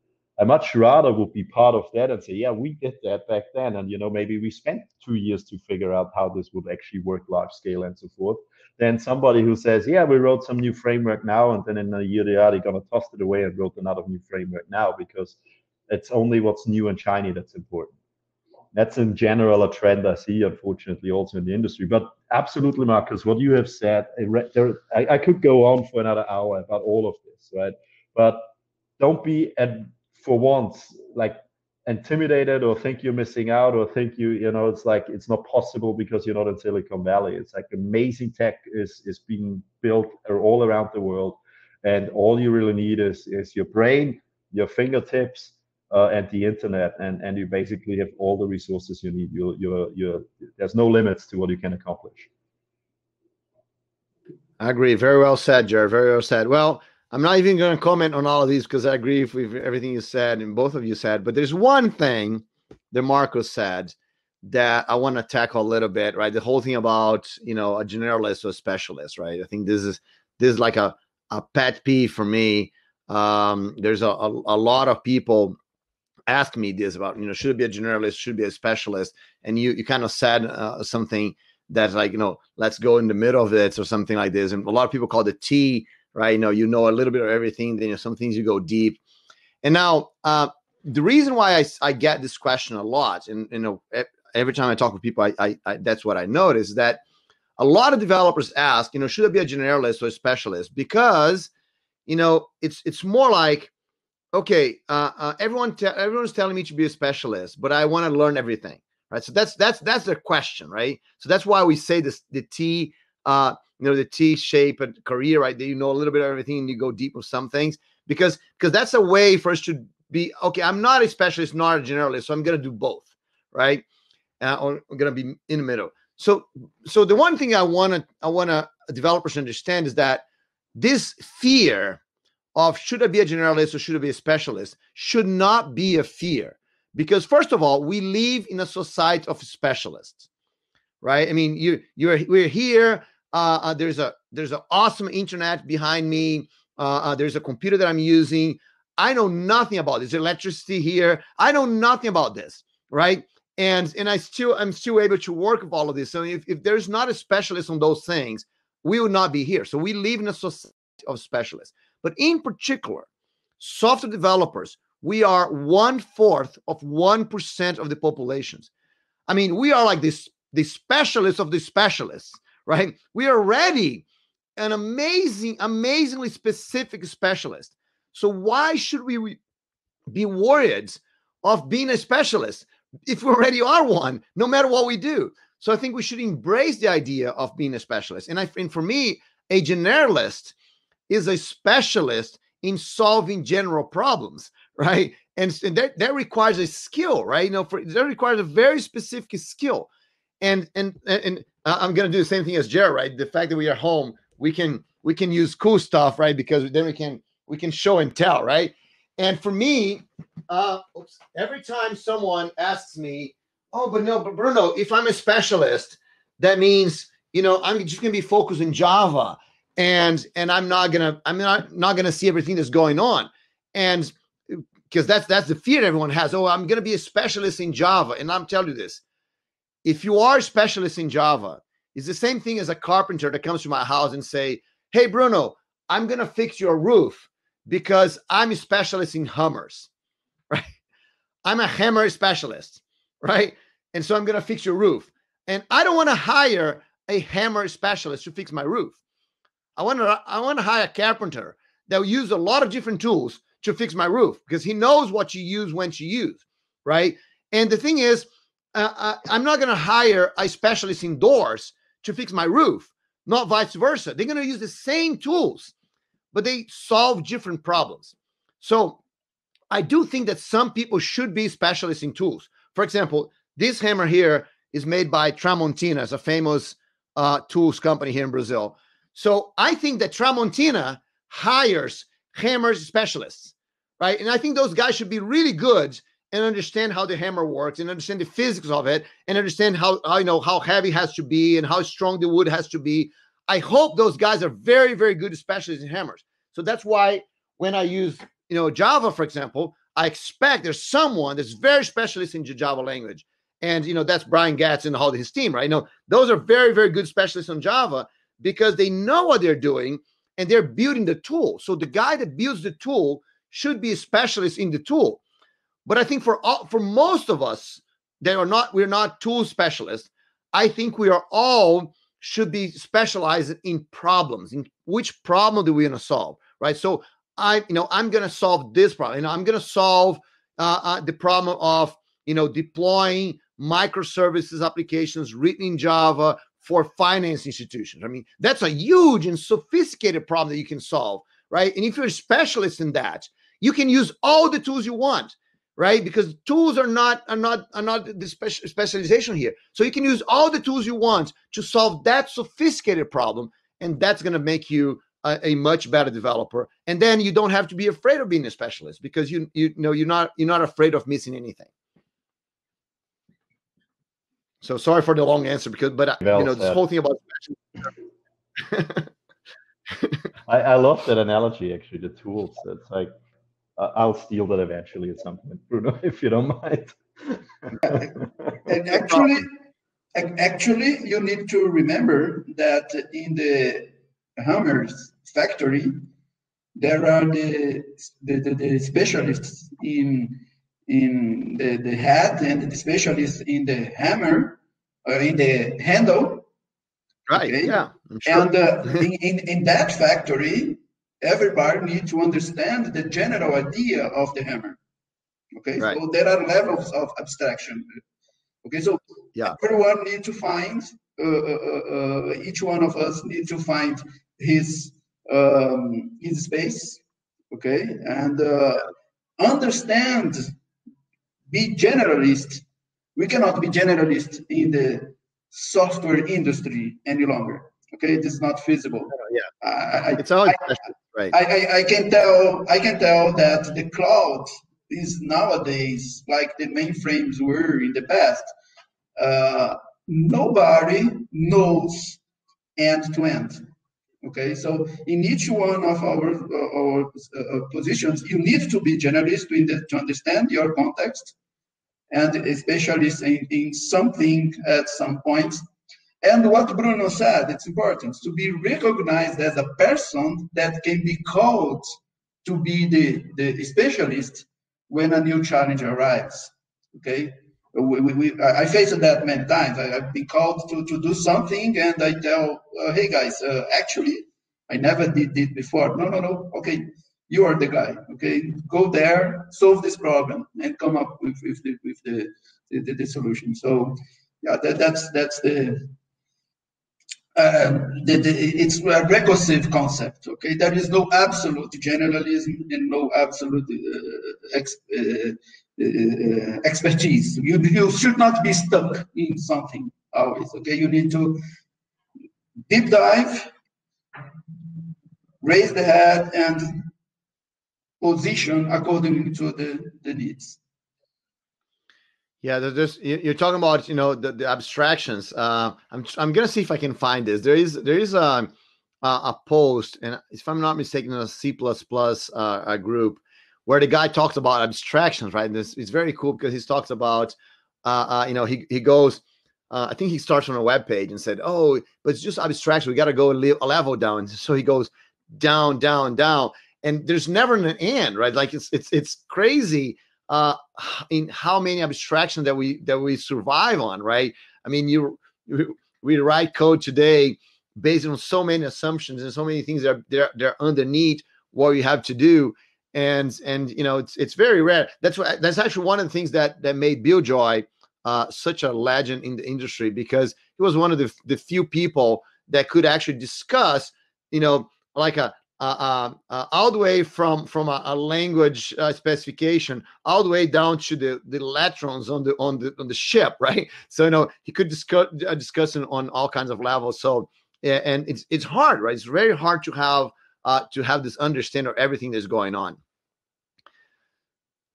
I much rather would be part of that and say, yeah, we did that back then. And, you know, maybe we spent 2 years to figure out how this would actually work large scale and so forth, than somebody who says, yeah, we wrote some new framework now, and then in a year they're going to toss it away and wrote another new framework now, because it's only what's new and shiny that's important. That's in general a trend I see, unfortunately, also in the industry. But absolutely, Marcus, what you have said, I could go on for another hour about all of this, right? But don't be, for once, like intimidated or think you're missing out or think you know, it's like it's not possible because you're not in Silicon Valley. It's like amazing tech is being built all around the world, and all you really need is your brain, your fingertips, and the internet, and you basically have all the resources you need. There's no limits to what you can accomplish. I agree. Very well said, Jared. Very well said. Well, I'm not even going to comment on all of these because I agree with everything you said and both of you said. But there's one thing that Marcus said that I want to tackle a little bit, right? The whole thing about, you know, a generalist or a specialist, right? I think this is like a pet peeve for me. There's a lot of people ask me this about, you know, should it be a generalist, should it be a specialist? And you kind of said something that's like, you know, let's go in the middle of it or something like this. And a lot of people call it T, right? You know a little bit of everything. Then, you know, some things you go deep. And now the reason why I get this question a lot, and, you know, every time I talk with people, I that's what I notice, that a lot of developers ask, you know, should I be a generalist or a specialist? Because, you know, it's more like, okay, everyone's telling me to be a specialist, but I want to learn everything, right? So that's the question, right? So that's why we say this, the T, you know, the T-shaped career, right? That you know a little bit of everything and you go deep with some things, because that's a way for us to be, okay, I'm not a specialist, not a generalist, so I'm going to do both, right? Or I'm going to be in the middle. So the one thing I want developers to understand is that this fear of should I be a generalist or should I be a specialist should not be a fear, because first of all, we live in a society of specialists, right? I mean, we're here. There's an awesome internet behind me. There's a computer that I'm using. I know nothing about this. Electricity here. I know nothing about this, right? And I'm still able to work with all of this. So if there's not a specialist on those things, we would not be here. So we live in a society of specialists. But in particular, software developers, we are 1/4 of 1% of the populations. I mean, we are like the specialists of the specialists, right? We are already an amazingly specific specialist. So why should we be worried of being a specialist if we already are one, no matter what we do? So I think we should embrace the idea of being a specialist. And for me, a generalist is a specialist in solving general problems, right? And that requires a skill, right? That requires a very specific skill. And I'm going to do the same thing as Gerald, right? The fact that we are home, we can use cool stuff, right? Because then we can show and tell, right? And for me, every time someone asks me, oh, but Bruno, if I'm a specialist, that means, I'm just going to be focused in Java, and I'm not gonna see everything that's going on, and because that's the fear everyone has. Oh, I'm going to be a specialist in Java, and I'm telling you this: if you are a specialist in Java, it's the same thing as a carpenter that comes to my house and say, hey, Bruno, I'm going to fix your roof because I'm a specialist in hammers, right? I'm a hammer specialist, right? And so I'm going to fix your roof. And I don't want to hire a hammer specialist to fix my roof. I want to hire a carpenter that will use a lot of different tools to fix my roof because he knows what you use when to use, right? And the thing is, I'm not going to hire a specialist in doors to fix my roof, not vice versa. They're going to use the same tools, but they solve different problems. So I do think that some people should be specialists in tools. For example, this hammer here is made by Tramontina, it's a famous tools company here in Brazil. So I think that Tramontina hires hammer specialists, right? And I think those guys should be really good and understand how the hammer works and understand the physics of it and understand how heavy it has to be and how strong the wood has to be. I hope those guys are very, very good specialists in hammers. So that's why when I use, Java, for example, I expect there's someone that's very specialist in the Java language. And, that's Brian Gatz and all his team, right? Those are very, very good specialists on Java because they know what they're doing and they're building the tool. So the guy that builds the tool should be a specialist in the tool. But I think for most of us, we're not tool specialists. I think we are all should be specialized in problems. In which problem do we want to solve, right? So I'm going to solve this problem. I'm going to solve the problem of deploying microservices applications written in Java for finance institutions. I mean, that's a huge and sophisticated problem that you can solve, right? And if you're a specialist in that, you can use all the tools you want, right? Because tools are not the specialization here. So you can use all the tools you want to solve that sophisticated problem, and that's going to make you a much better developer. And then you don't have to be afraid of being a specialist because you're not afraid of missing anything. So sorry for the long answer but this whole thing about I love that analogy, actually, the tools. It's like I'll steal that eventually at some point, Bruno, if you don't mind. And actually, you need to remember that in the hammers factory, there are the specialists in the head and the specialists in the hammer, in the handle. Right. Okay? Yeah. Sure. And in that factory, everybody needs to understand the general idea of the hammer. Okay. Right. So there are levels of abstraction. Okay. So everyone needs to find, each one of us needs to find his space. Okay. And understand, be generalist. We cannot be generalist in the software industry any longer. Okay, it is not feasible. It's always right. I can tell that the cloud is nowadays like the mainframes were in the past. Nobody knows end to end. Okay, so in each one of our positions, you need to be generalist to understand your context, and a specialist in something at some point. And what Bruno said, it's important to be recognized as a person that can be called to be the specialist when a new challenge arrives. Okay, I faced that many times. I've been called to do something, and I tell, hey guys, actually, I never did it before. No. Okay, you are the guy. Okay, go there, solve this problem, and come up with the solution. So, yeah, that's the it's a recursive concept. Okay, there is no absolute generalism and no absolute expertise. You should not be stuck in something always. Okay, you need to deep dive, raise the head, and position according to the needs. Yeah, there's you're talking about, the abstractions. I'm gonna see if I can find this. There is a post, and if I'm not mistaken, in a C++ a group where the guy talks about abstractions, right? And this is very cool because he talks about he goes. I think he starts on a web page and said, "Oh, but it's just abstraction. We got to go a level down." So he goes down, down, down, and there's never an end, right? Like it's crazy in how many abstractions that we survive on, right? I mean, we write code today based on so many assumptions and so many things that they're underneath what you have to do, and it's very rare. That's actually one of the things that made Bill Joy such a legend in the industry, because he was one of the few people that could actually discuss, like all the way from a language specification all the way down to the electrons on the ship, right? So he could discuss it on all kinds of levels. So yeah, and it's hard, right? It's very hard to have this understanding of everything that's going on.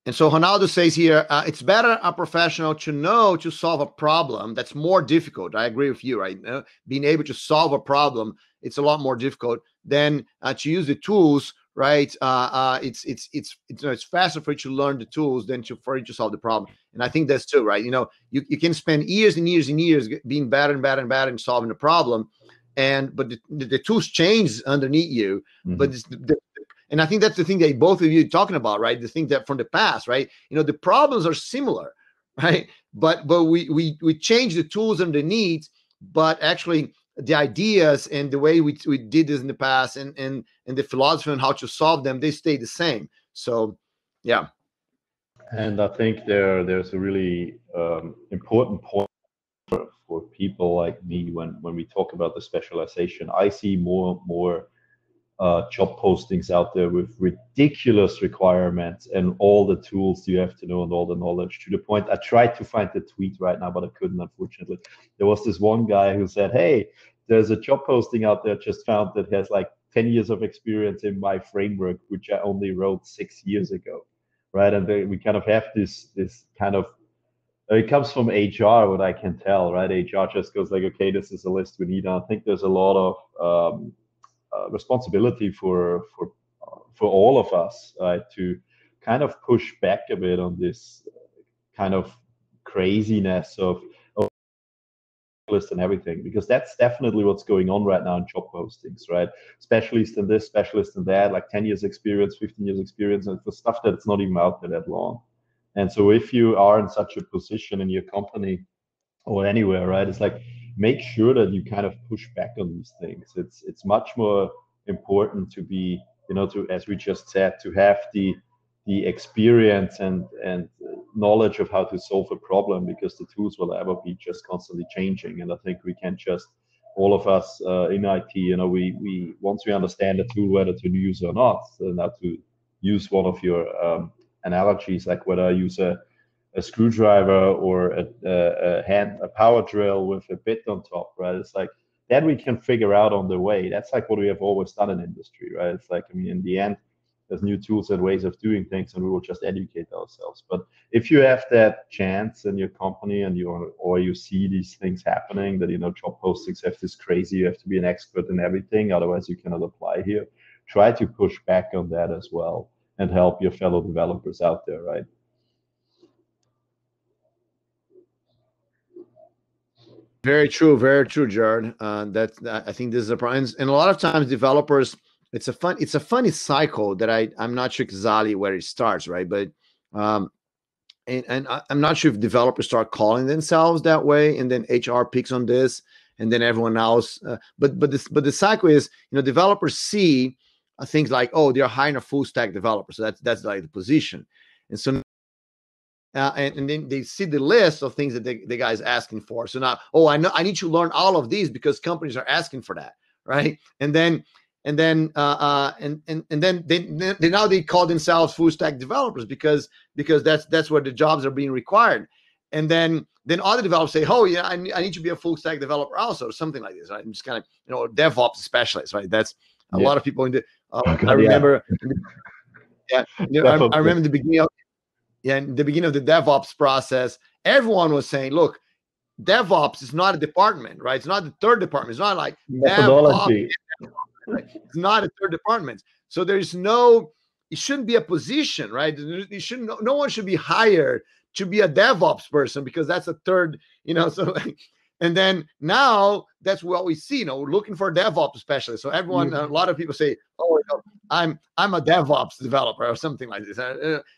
And so Ronaldo says here, it's better a professional to know to solve a problem that's more difficult. I agree with you, right? Being able to solve a problem, it's a lot more difficult than to use the tools, right? It's faster for you to learn the tools than for you to solve the problem. And I think that's true, right? You can spend years and years and years being better and better and better in solving the problem, but the tools change underneath you. Mm-hmm. But and I think that's the thing that both of you are talking about, right? The thing that from the past, right? The problems are similar, right? But we change the tools and the needs, but actually the ideas and the way we did this in the past and the philosophy on how to solve them, they stay the same. So, yeah. And I think there's a really important point for people like me when we talk about the specialization. I see more job postings out there with ridiculous requirements and all the tools you have to know and all the knowledge, to the point I tried to find the tweet right now, but I couldn't, unfortunately. There was this one guy who said, hey, there's a job posting out there just found that has like 10 years of experience in my framework, which I only wrote 6 years ago, right? And we kind of have this kind of, it comes from HR, what I can tell, right? HR just goes like, okay, this is a list we need. And I think there's a lot of responsibility for all of us to kind of push back a bit on this kind of craziness of list and everything, because that's definitely what's going on right now in job postings, right? Specialist in this, specialist in that, like 10 years experience, 15 years experience, and for stuff that's not even out there that long. And so if you are in such a position in your company or anywhere, right, it's like, make sure that you kind of push back on these things. It's much more important to be, to, as we just said, to have the experience and knowledge of how to solve a problem, because the tools will ever be just constantly changing. And I think we can just, all of us in IT, we once we understand the tool, whether to use or not, now to use one of your analogies, like whether I use a screwdriver or a power drill with a bit on top, right? It's like, then we can figure out on the way. That's like what we have always done in industry, right? It's like, in the end, there's new tools and ways of doing things, and we will just educate ourselves. But if you have that chance in your company and you see these things happening, that job postings have this crazy, you have to be an expert in everything, otherwise you cannot apply here. Try to push back on that as well and help your fellow developers out there, right? Very true, Jared. I think this is a problem, and a lot of times developers, it's a funny cycle that I'm not sure exactly where it starts, right? But and I'm not sure if developers start calling themselves that way, and then HR picks on this, and then everyone else. But the cycle is, developers see things like, oh, they're hiring a full stack developer, so that's like the position, and so and then they see the list of things that the guy's asking for. So now, oh, I know I need to learn all of these because companies are asking for that, right? And then then they now they call themselves full stack developers because that's where the jobs are being required. And then other developers say, oh yeah, I need to be a full stack developer also, or something like this. Right? I'm just kind of DevOps specialist, right? That's a lot of people in the. I remember, I remember the beginning of. Yeah, in the beginning of the DevOps process, everyone was saying, look, DevOps is not a department, right? It's not the third department. It's not like methodology. Right? It's not a third department. So there's no, it shouldn't be a position, right? You shouldn't, no one should be hired to be a DevOps person because that's a third, so and then now that's what we see, we're looking for a DevOps specialist. So everyone, a lot of people say, oh, I'm a DevOps developer or something like this.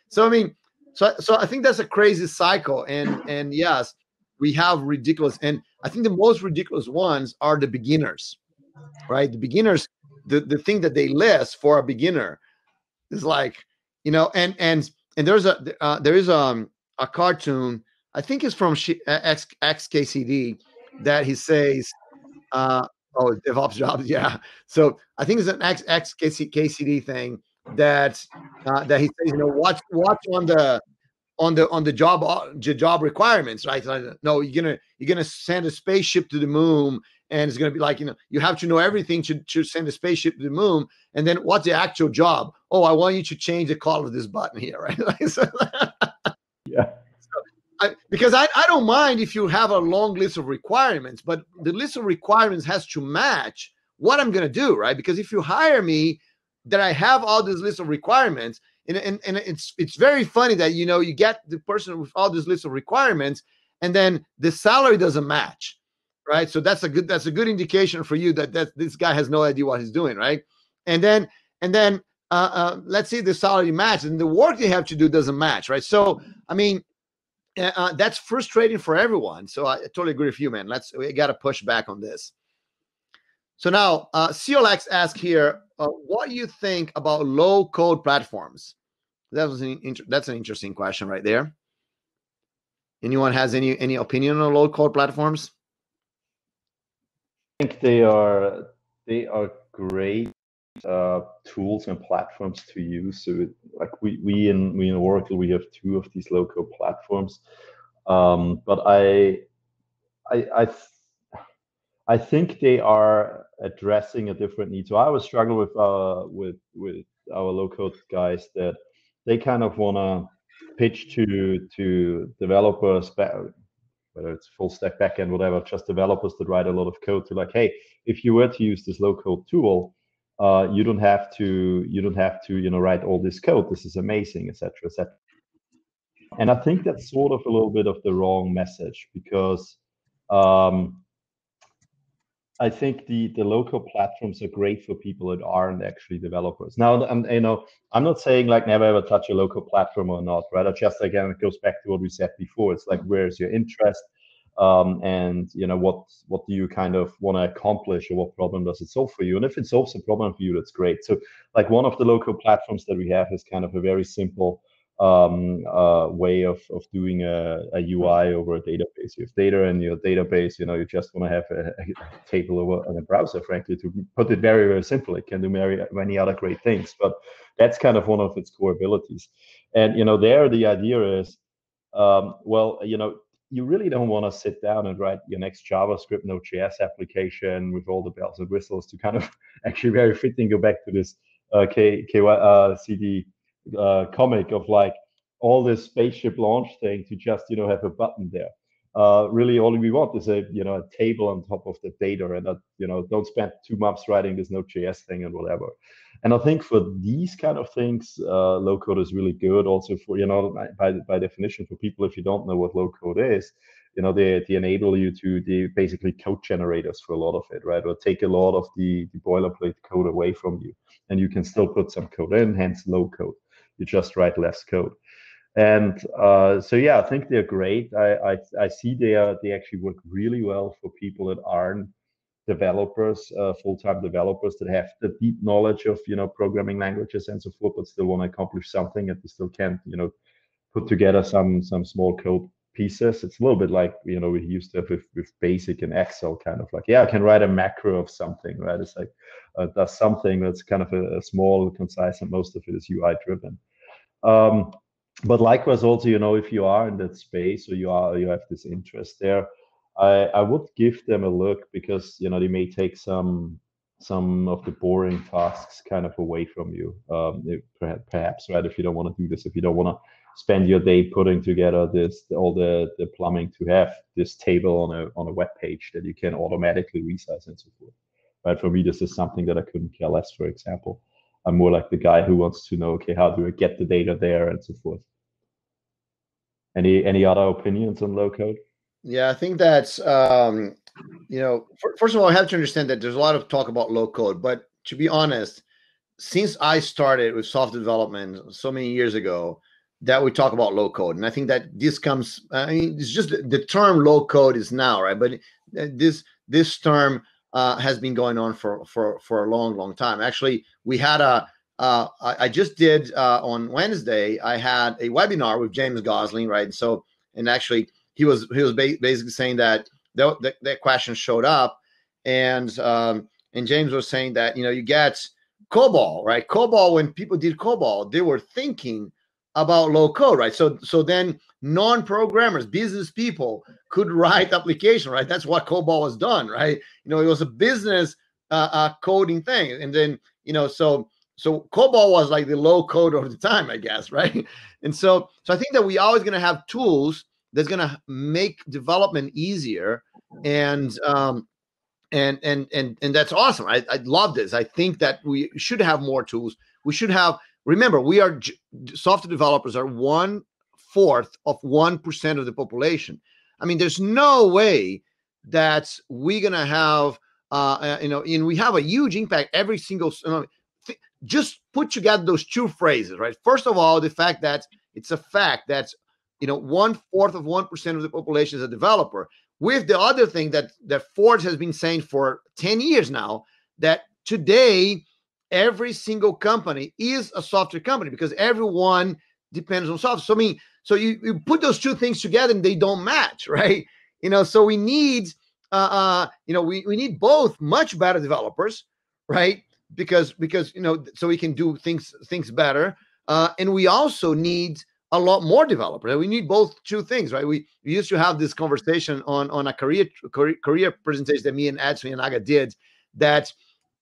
So I mean, so I think that's a crazy cycle. And yes, we have ridiculous. And I think the most ridiculous ones are the beginners, right? The beginners, the thing that they list for a beginner is like, and there's a cartoon, I think it's from XKCD, that he says, DevOps jobs. Yeah. So I think it's an XKCD thing that he says, watch on the job requirements, right? Like, no, you're gonna send a spaceship to the moon, and it's gonna be like, you have to know everything to send a spaceship to the moon. And then what's the actual job? Oh, I want you to change the color of this button here, right? Yeah. Because I don't mind if you have a long list of requirements, but the list of requirements has to match what I'm gonna do, right? Because if you hire me, that I have all this list of requirements. And it's very funny that you get the person with all this list of requirements, and then the salary doesn't match, right? So that's a good indication for you that this guy has no idea what he's doing, right? And then let's say the salary matches, and the work they have to do doesn't match, right? So I mean, that's frustrating for everyone. So I totally agree with you, man. We got to push back on this. So now, CLX asks here, what do you think about low-code platforms? That's an interesting question right there. Anyone has any opinion on low-code platforms? I think they are great tools and platforms to use. So like we in Oracle, we have 2 of these low-code platforms, but I think they are addressing a different need. So I always struggle with our low-code guys that they kind of want to pitch to developers, whether it's full stack backend, whatever, just developers that write a lot of code, to like, hey, if you were to use this low-code tool, you don't have to write all this code. This is amazing, etc., etc. And I think that's sort of a little bit of the wrong message, because I think the local platforms are great for people that aren't actually developers. Now, I'm not saying like never ever touch a local platform or not, right? Just again, it goes back to what we said before. It's like, where's your interest, and what do you kind of want to accomplish, or what problem does it solve for you? And if it solves a problem for you, that's great. So, like, one of the local platforms that we have is kind of a very simple way of doing a UI over a database. You have data in your database, you just want to have a table over on a browser, frankly, to put it very, very simple. It can do many other great things, but that's kind of one of its core abilities. And, there the idea is, you really don't want to sit down and write your next JavaScript Node.js application with all the bells and whistles to kind of actually very fitting go back to this CD comic of like all this spaceship launch thing to just have a button there. Really, all we want is a table on top of the data, and don't spend 2 months writing this Node.js thing and whatever. And I think for these kind of things, low code is really good. Also for by definition, for people, if you don't know what low code is, they enable you to basically code generators for a lot of it, right? Or take a lot of the boilerplate code away from you, and you can still put some code in, hence low code. You just write less code. And so yeah, I think they're great. I see they actually work really well for people that aren't developers, full-time developers, that have the deep knowledge of programming languages and so forth, but still want to accomplish something, and they still can't put together some small code pieces. It's a little bit like, you know, we used to have with Basic and Excel, kind of like, yeah, I can write a macro of something, right? It's like does something that's kind of a small, concise, and most of it is UI driven. But likewise, also, you know, if you are in that space or you have this interest there, I would give them a look, because, you know, they may take some of the boring tasks kind of away from you. Perhaps, right? If you don't want to do this, if you don't want to spend your day putting together all the plumbing to have this table on a web page that you can automatically resize and so forth. Right? For me, this is something that I couldn't care less, for example. I'm more like the guy who wants to know, okay, how do I get the data there and so forth. Any other opinions on low code? Yeah, I think that's you know, first of all, I have to understand that there's a lot of talk about low code, but to be honest, since I started with software development so many years ago, that we talk about low code, and I think that this comes. I mean, it's just the term low code is now, right? But this term has been going on for a long time. Actually, we had I just did on Wednesday. I had a webinar with James Gosling, right? So, and actually, he was basically saying that that question showed up, and James was saying that, you know, you get COBOL, right? COBOL, when people did COBOL, they were thinking about low code, right? So then non-programmers, business people could write application, right? That's what COBOL was done, right? You know, it was a business coding thing. And then, you know, so COBOL was like the low code of the time, I guess, right? And so I think that we always going to have tools that's going to make development easier, and that's awesome. I love this. I think that we should have more tools. We should have. Remember, we are software developers are 1/4 of 1% of the population. I mean, there's no way that we're gonna have you know, and we have a huge impact every single. Just put together those two phrases, right? First of all, the fact that it's a fact that, you know, 1/4 of 1% of the population is a developer. With the other thing that Ford has been saying for 10 years now, that today every single company is a software company because everyone depends on software. So I mean, so you put those two things together and they don't match, right? You know, so we need you know, we need both much better developers, right? Because you know, so we can do things better, and we also need a lot more developers. We need both two things, right? We used to have this conversation on a career presentation that me and Edson and Naga did, that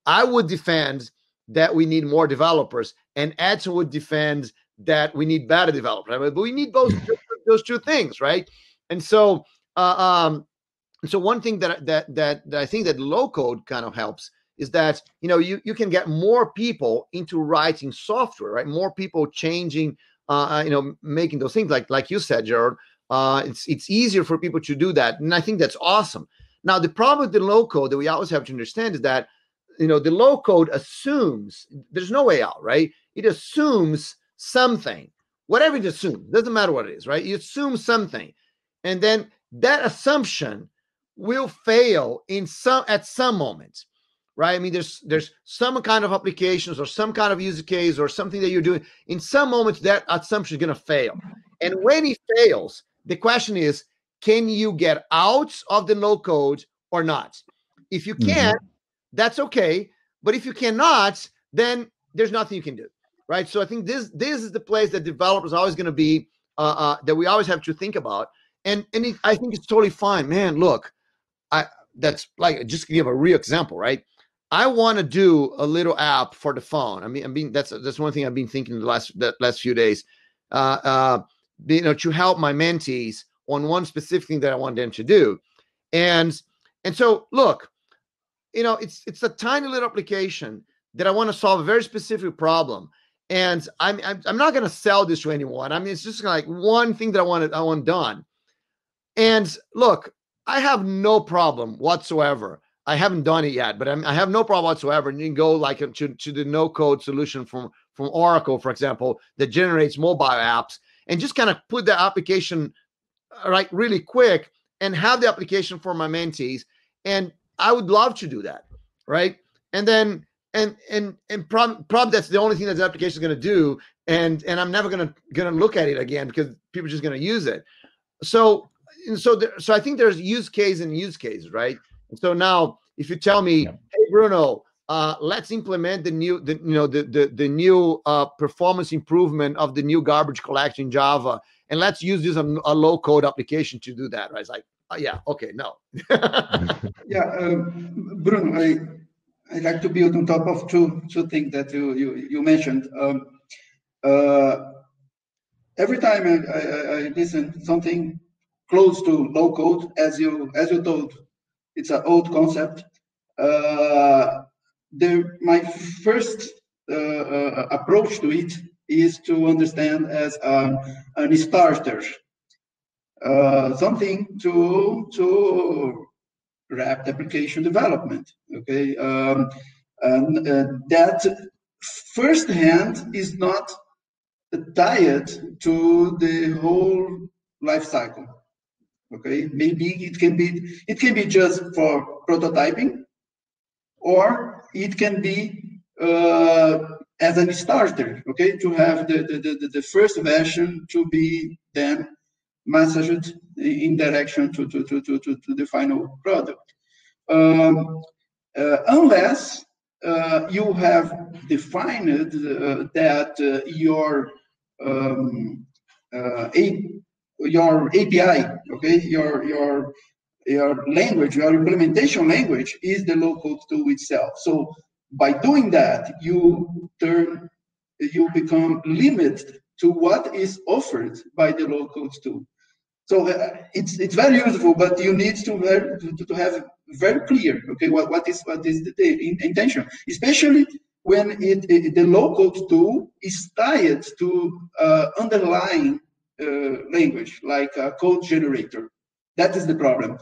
I would defend that we need more developers, and Edson would defend that we need better developers. Right? But we need both those two things, right? And so so one thing that I think that low code kind of helps is that, you know, you can get more people into writing software, right? More people changing, you know, making those things, like you said, Gerald. It's easier for people to do that, and I think that's awesome. Now, the problem with the low code that we always have to understand is that, you know, the low code assumes there's no way out, right? It assumes something, whatever it assumes, doesn't matter what it is, right? You assume something, and then that assumption will fail at some moment, right? I mean, there's some kind of applications or some kind of use case or something that you're doing. In some moments, that assumption is going to fail. And when it fails, the question is, can you get out of the low code or not? If you can, that's okay. But if you cannot, then there's nothing you can do, right? So I think this is the place that developers are always going to be, that we always have to think about. And I think it's totally fine, man. Look, that's like, just to give a real example, right? I want to do a little app for the phone. I mean, that's one thing I've been thinking the last few days. You know, to help my mentees on one specific thing that I want them to do, and so look, you know, it's a tiny little application that I want to solve a very specific problem, and I'm not going to sell this to anyone. I mean, it's just like one thing that I want done. And look, I have no problem whatsoever. I haven't done it yet, but I have no problem whatsoever. And you can go like to the no-code solution from Oracle, for example, that generates mobile apps, and just kind of put the application right really quick and have the application for my mentees. And I would love to do that, right? And then probably that's the only thing that the application is going to do. and I'm never gonna look at it again because people are just gonna use it. So so I think there's use case and use cases, right? And so now if you tell me, Yeah. hey Bruno, let's implement the new the new performance improvement of the new garbage collection in Java, and let's use this a low code application to do that, right? It's like, yeah, okay, no. Yeah, Bruno, I'd like to build on top of two things that you mentioned. Every time I listen something close to low code, as you told, it's an old concept. My first approach to it is to understand as an starter, something to wrap application development. Okay, and that firsthand is not tied to the whole life cycle. Okay, maybe it can be just for prototyping, or it can be as a starter. Okay, to have the first version to be then messaged in direction to the final product. Unless you have defined that your API, okay, your language, your implementation language is the low-code tool itself. So by doing that, you become limited to what is offered by the low-code tool. So it's very useful, but you need to have very clear, okay, what is the intention, especially when the low-code tool is tied to underlying language, like a code generator. That is the problem.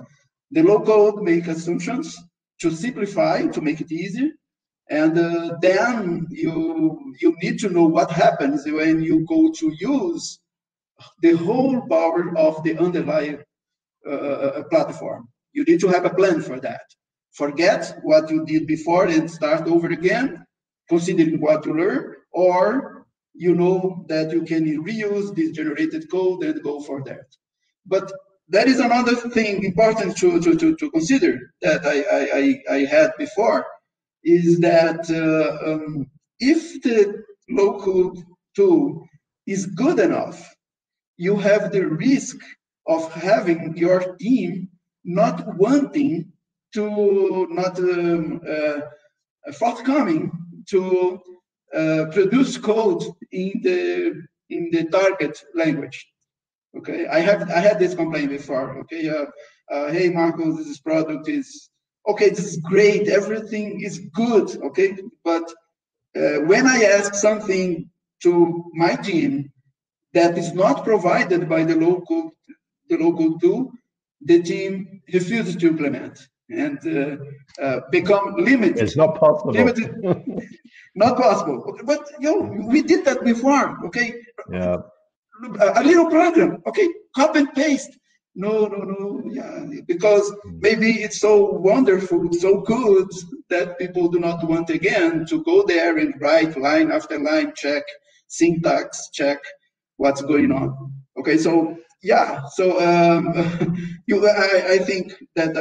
The low-code make assumptions to simplify, to make it easier, and then you need to know what happens when you go to use the whole power of the underlying platform. You need to have a plan for that. Forget what you did before and start over again, considering what you learned, or you know that you can reuse this generated code and go for that. But there is another thing important to consider that I had before, is that if the local tool is good enough, you have the risk of having your team not wanting to, not forthcoming to produce code in the target language. Okay, I had this complaint before. Okay, hey Marco, this product is okay. This is great. Everything is good. Okay, but when I ask something to my team that is not provided by the local tool, the team refuses to implement and become limited. It's not possible. Limited, not possible. But we did that before. Okay. Yeah. A little program. Okay. Copy and paste. No. Yeah, because maybe it's so wonderful, so good that people do not want again to go there and write line after line, check syntax, check what's going on. Okay, so yeah, so I think that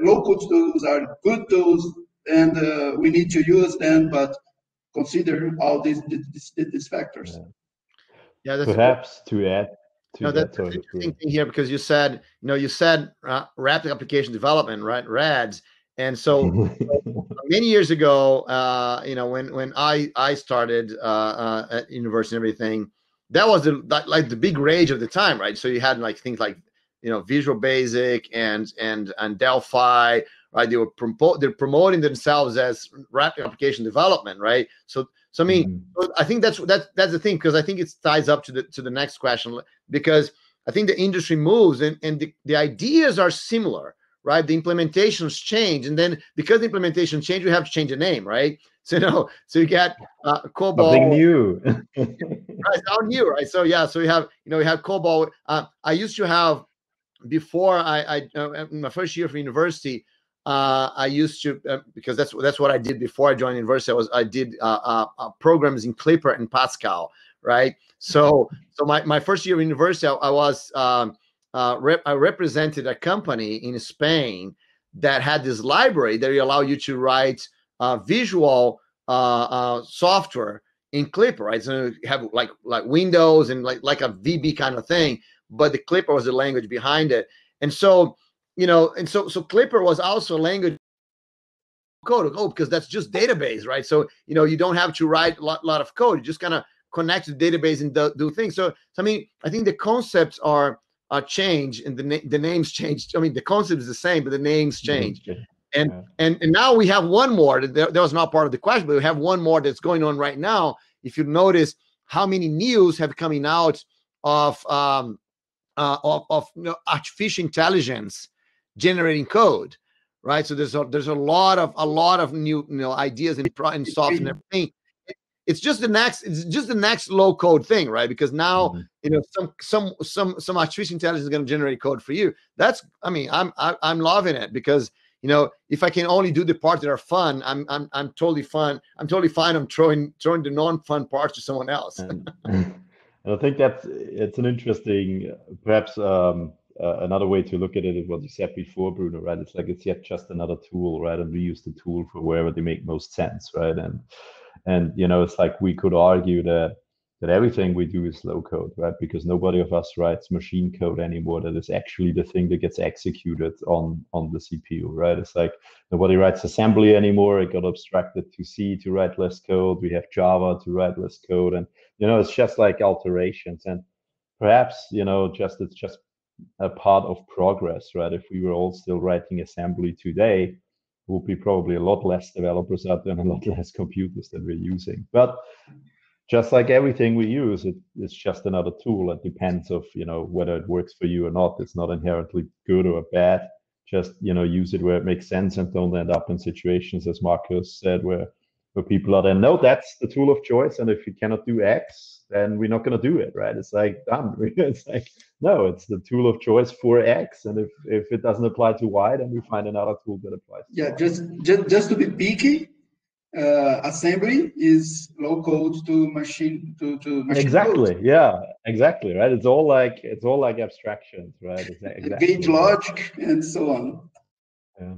low-code tools are good tools, and we need to use them, but consider all these factors. Yeah, that's perhaps to add to no, that. that's an interesting thing here, because you said rapid application development, right? RADs, and so many years ago, when I started at university and everything, that was like the big rage of the time, right? So you had like things like Visual Basic and Delphi, right? They're promoting themselves as rapid application development, right? So I mean, I think that's the thing, because I think it ties up to the next question, because I think the industry moves and the ideas are similar, right? The implementations change, and then because the implementation change, we have to change the name, right? So so you get COBOL. Something new. Right, all new, right? So yeah, so we have COBOL. I used to have, before I in my first year of university, I used to because that's what I did before I joined university. I did programs in Clipper and Pascal, right? So my first year of university, I represented a company in Spain that had this library that allow you to write visual software in Clipper, right? So you have like Windows and like a VB kind of thing, but the Clipper was the language behind it. And so, so Clipper was also a language code. Oh, because that's just database, right? So, you don't have to write a lot of code. You just kind of connect to the database and do things. So I mean, I think the concepts are changed and the names changed. I mean, the concept is the same, but the names change. And now we have one more that was not part of the question, but we have one more that's going on right now. If you notice how many news have coming out of artificial intelligence generating code, right? So there's a lot of new ideas and software and everything. It's just the next low code thing, right? Because now some artificial intelligence is going to generate code for you. I'm loving it because if I can only do the parts that are fun, I'm totally fine. I'm throwing the non-fun parts to someone else. And I think it's an interesting, perhaps another way to look at it is what you said before, Bruno, right? It's like it's yet just another tool, right? And we use the tool for wherever they make most sense, right? And it's like we could argue that everything we do is low code, right? Because nobody of us writes machine code anymore. That is actually the thing that gets executed on the CPU, right? It's like nobody writes assembly anymore. It got abstracted to C to write less code. We have Java to write less code, and it's just like alterations. And perhaps it's just a part of progress, right? If we were all still writing assembly today, will be probably a lot less developers out there and a lot less computers that we're using. But just like everything we use, it's just another tool. It depends of whether it works for you or not. It's not inherently good or bad. Just use it where it makes sense and don't end up in situations, as Marcus said, where people are then, no, that's the tool of choice, and if you cannot do X, then we're not going to do it, right? It's like done. It's like, no, it's the tool of choice for X, and if it doesn't apply to Y, then we find another tool that applies to Y. Just to be picky, assembly is low code to machine exactly code. Yeah, exactly, right? It's all like abstractions, right? Exactly. Gate logic and so on. Yeah.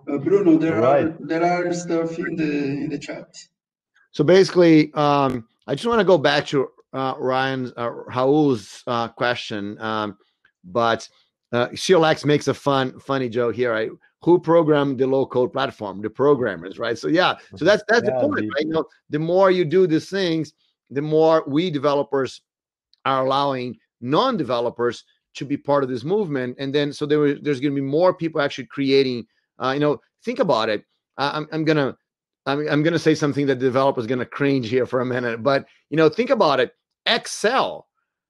Bruno, there are stuff in the chat. So basically, I just want to go back to Raul's question, but Shielax makes a funny joke here, right? Who programmed the low code platform? The programmers, right? So yeah, so that's the point, right? The more you do these things, the more we developers are allowing non-developers to be part of this movement, and then so there's going to be more people actually creating. Think about it. I'm gonna say something that the developer is gonna cringe here for a minute, but think about it. Excel.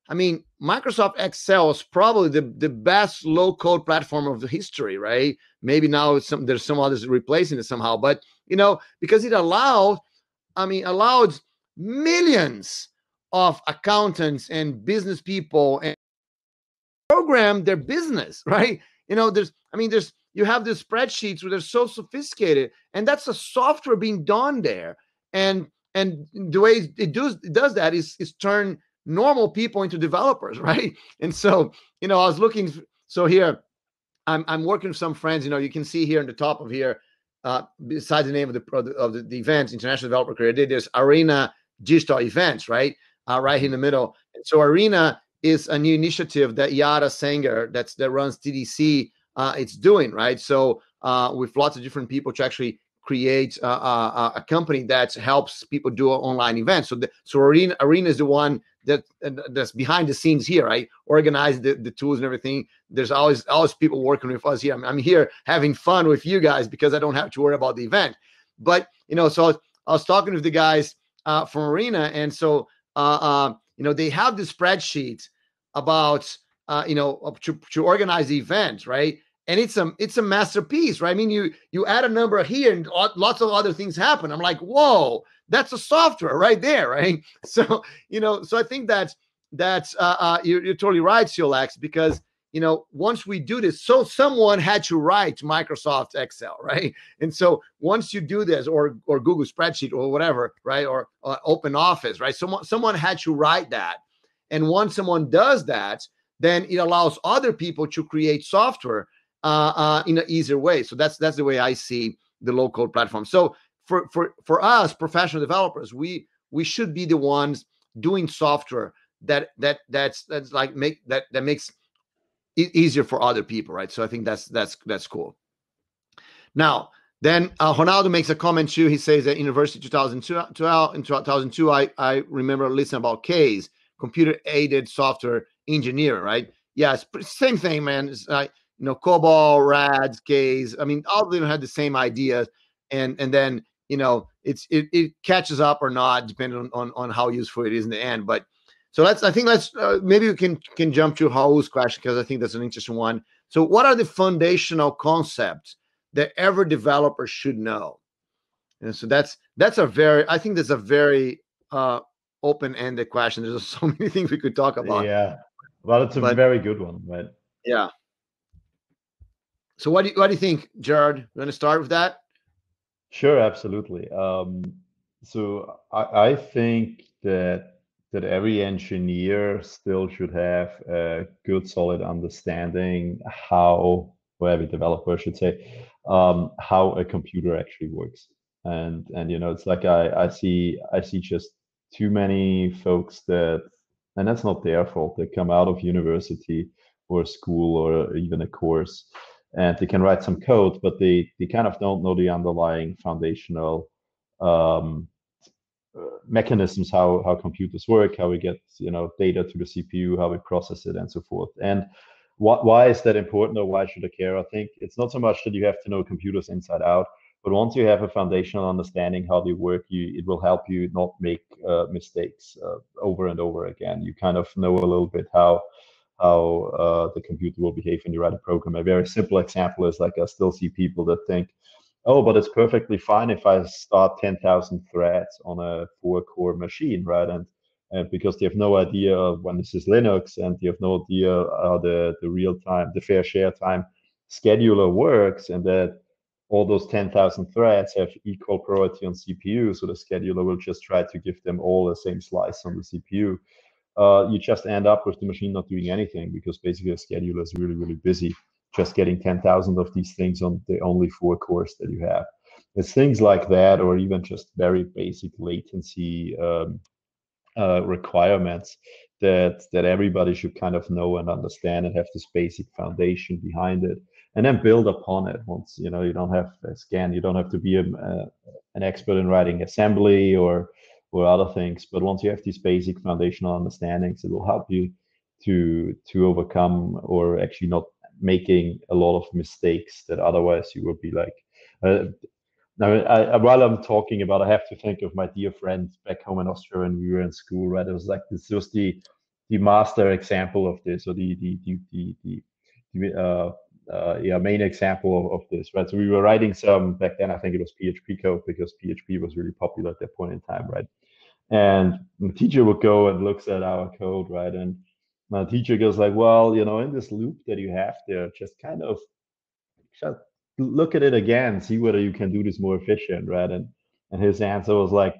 I mean, Microsoft Excel is probably the best low-code platform of the history, right? Maybe now there's some others replacing it somehow, but because it allowed millions of accountants and business people and program their business, right? You have the spreadsheets where they're so sophisticated, and that's the software being done there. And the way it does that is turn normal people into developers, right? And so, I was looking. So here, I'm working with some friends. You can see here in the top of here, besides the name of the events, International Developer Career Day, there's Arena Digital Events, right? Right here in the middle. And so Arena is a new initiative that Yara Sanger, that runs TDC, it's doing, right? So with lots of different people to actually create a company that helps people do online events. So Arena is the one that's behind the scenes here, right? Organize the tools and everything. There's always people working with us here. I'm here having fun with you guys because I don't have to worry about the event. But so I was talking with the guys from Arena, and so they have the spreadsheet about to organize the event, right? And it's a masterpiece, right? I mean, you add a number here and lots of other things happen. I'm like, whoa, that's a software right there, right? So so I think that's you're totally right, Shielax, because once we do this, so someone had to write Microsoft Excel, right? And so once you do this, or Google Spreadsheet or whatever, right, or Open Office, right, someone had to write that. And once someone does that, then it allows other people to create software in an easier way. So that's the way I see the low code platform. So for us professional developers, we should be the ones doing software that's like that makes it easier for other people, right? So I think that's cool. Now, then Ronaldo makes a comment too. He says that University 2002, I remember listening about CASE, computer aided software engineering, right? Yeah, it's same thing, man. It's like COBOL, RADS, CASE. I mean, all of them had the same ideas, and then it catches up or not depending on how useful it is in the end. But so I think maybe we can jump to Raul's question, because I think that's an interesting one. So what are the foundational concepts that every developer should know? And so I think that's a very open-ended question. There's so many things we could talk about. Yeah, well, it's a very good one, right? Yeah. So what do you think, Gerard? You want to start with that? Sure, absolutely. So I think that every engineer still should have a good, solid understanding or every developer should say, how a computer actually works. And it's like I see just too many folks and that's not their fault. They come out of university or school or even a course, and they can write some code, but they kind of don't know the underlying foundational mechanisms, how computers work, how we get data to the CPU, how we process it, and so forth. And why is that important, or why should I care? I think it's not so much that you have to know computers inside out, but once you have a foundational understanding how they work, it will help you not make mistakes over and over again. You kind of know a little bit how the computer will behave when you write a program. A very simple example is like I still see people that think, oh, but it's perfectly fine if I start 10,000 threads on a 4-core machine, right? And because they have no idea of when this is Linux, and they have no idea how the real time, the fair share time scheduler works, and that all those 10,000 threads have equal priority on CPU, so the scheduler will just try to give them all the same slice on the CPU. You just end up with the machine not doing anything, because basically a scheduler is really, really busy just getting 10,000 of these things on the only 4 cores that you have. It's things like that, or even just very basic latency requirements that everybody should kind of know and understand, and have this basic foundation behind it, and then build upon it. Once you don't have you don't have to be an expert in writing assembly or other things, but once you have these basic foundational understandings, it will help you to overcome, or actually not making a lot of mistakes that otherwise you would be like. Now, while I'm talking about, I have to think of my dear friend back home in Austria when we were in school, right? It was like this was the master example of this, or the main example of this, right? So we were writing some back then. I think it was PHP code, because PHP was really popular at that point in time, right? And the teacher would go and looks at our code, right? And my teacher goes like, well, in this loop that you have there, just look at it again, see whether you can do this more efficient, right? And his answer was like,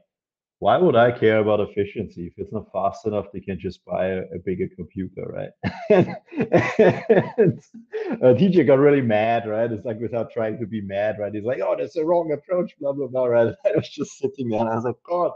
why would I care about efficiency? If it's not fast enough, they can just buy a bigger computer, right? And a teacher got really mad, right? It's like, without trying to be mad, right? He's like, oh, that's the wrong approach, blah, blah, blah, right? I was just sitting there and I was like, God,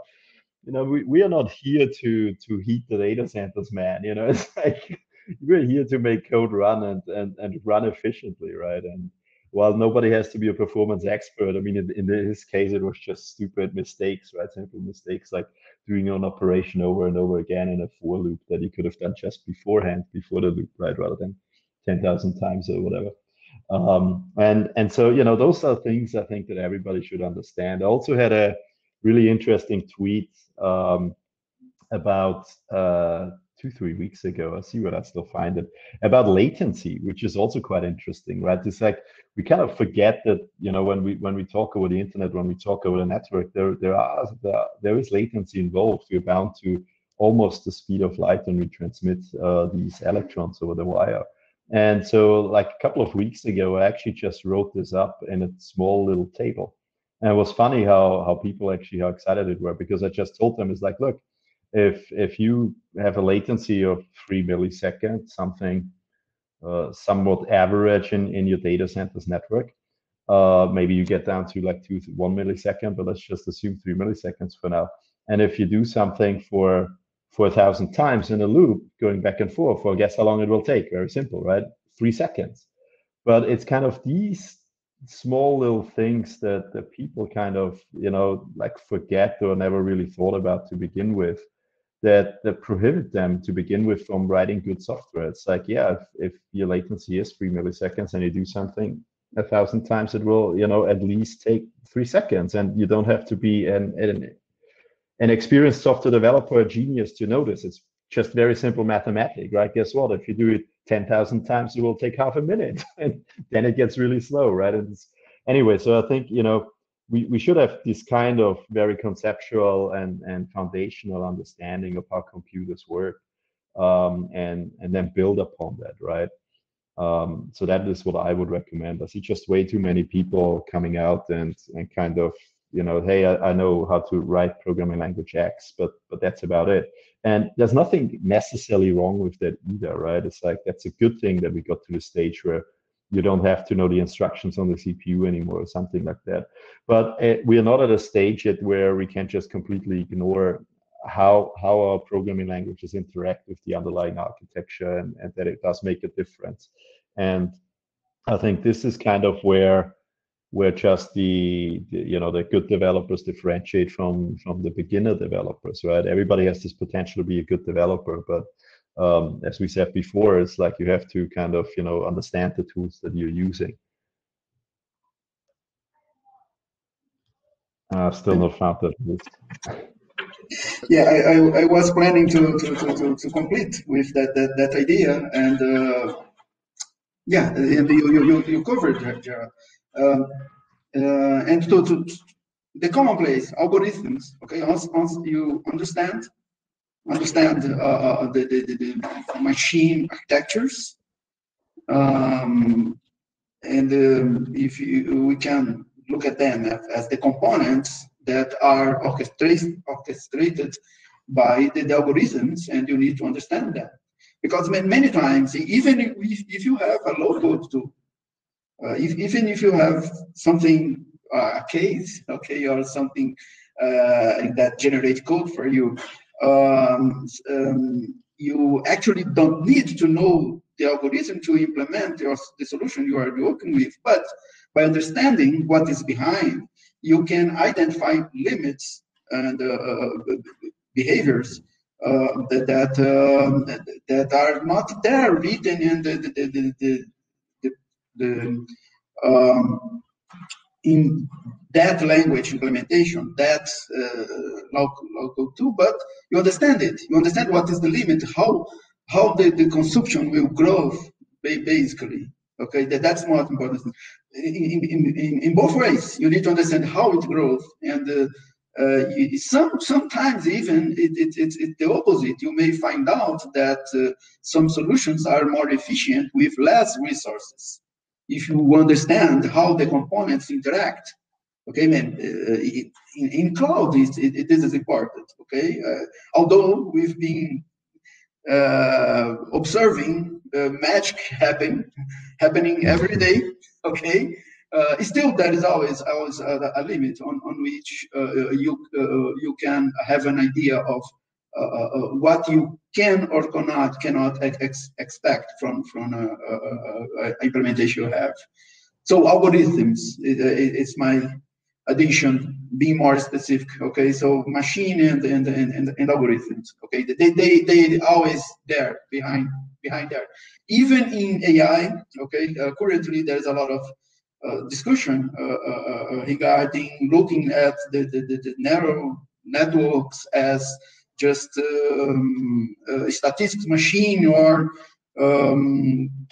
we are not here to heat the data centers, man. It's like, we're here to make code run and run efficiently, right? And while nobody has to be a performance expert, I mean, in his case, it was just stupid mistakes, right? Simple mistakes like doing an operation over and over again in a for loop that you could have done just beforehand, before the loop, right? Rather than 10,000 times or whatever. And so, those are things I think that everybody should understand. I also had a really interesting tweet about 2-3 weeks ago. I see where I still find it, about latency, which is also quite interesting, right? It's like we kind of forget that when we talk over the internet, when we talk over the network, there is latency involved. We're bound to almost the speed of light when we transmit these electrons over the wire. And so like a couple of weeks ago, I actually just wrote this up in a small little table. And it was funny how people actually, how excited it were, because I just told them, it's like, look, if you have a latency of 3 milliseconds, something somewhat average in your data center's network, maybe you get down to like 1 millisecond, but let's just assume 3 milliseconds for now. And if you do something for 1,000 times in a loop, going back and forth, well, guess how long it will take? Very simple, right? 3 seconds. But it's kind of these small little things that people kind of, like forget or never really thought about to begin with, that prohibit them to begin with from writing good software. It's like, yeah, if your latency is 3 milliseconds and you do something 1,000 times, it will, at least take 3 seconds, and you don't have to be an experienced software developer, a genius, to know this. It's just very simple mathematics, right? Guess what? If you do it 10,000 times, it will take half a minute, and then it gets really slow, right? Anyway, so I think, we should have this kind of very conceptual and foundational understanding of how computers work, and then build upon that, right? So that is what I would recommend. I see just way too many people coming out and kind of, hey, I know how to write programming language X, but that's about it. And there's nothing necessarily wrong with that either, right? It's like, that's a good thing that we got to the stage where you don't have to know the instructions on the CPU anymore, or something like that. But we are not at a stage yet where we can just completely ignore how our programming languages interact with the underlying architecture, and that it does make a difference. And I think this is kind of where just the good developers differentiate from the beginner developers, right? Everybody has this potential to be a good developer, but as we said before, it's like you have to kind of understand the tools that you're using. I've still not found that list. Yeah, I was planning to complete with that idea, and yeah, and you covered that, Gerald. And to the commonplace algorithms. Okay, once you understand the machine architectures, and if we can look at them as the components that are orchestrated by the algorithms, and you need to understand them. Because many times, even if you have a low-code tool, even if you have something, a case, okay, or something that generates code for you, you actually don't need to know the algorithm to implement the solution you are working with. But by understanding what is behind, you can identify limits and behaviors that are not there written in in that language implementation, that local tool, but you understand it. You understand what is the limit, how the consumption will grow, basically. Okay, that's more important. In both ways, you need to understand how it grows, and sometimes even it's the opposite. You may find out that some solutions are more efficient with less resources if you understand how the components interact. Okay, man. In cloud, this is important. Okay, although we've been observing magic happening every day. Okay, still there is always a limit on which you can have an idea of what you can or cannot expect from implementation you have. So algorithms, it's my addition, being more specific. Okay, so machine and algorithms. Okay, they always there behind there. Even in AI. Okay, currently there's a lot of discussion regarding looking at the narrow networks as just statistics machine, or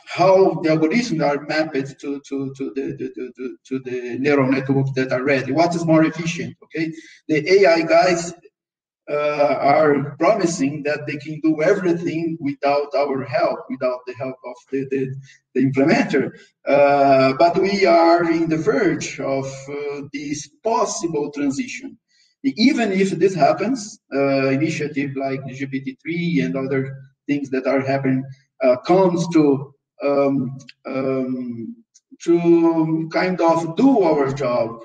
how the algorithms are mapped to the neural networks that are ready. What is more efficient? Okay, the AI guys are promising that they can do everything without our help, without the help of the implementer. But we are in the verge of this possible transition. Even if this happens, initiative like GPT-3 and other things that are happening comes um, um, to kind of do our job,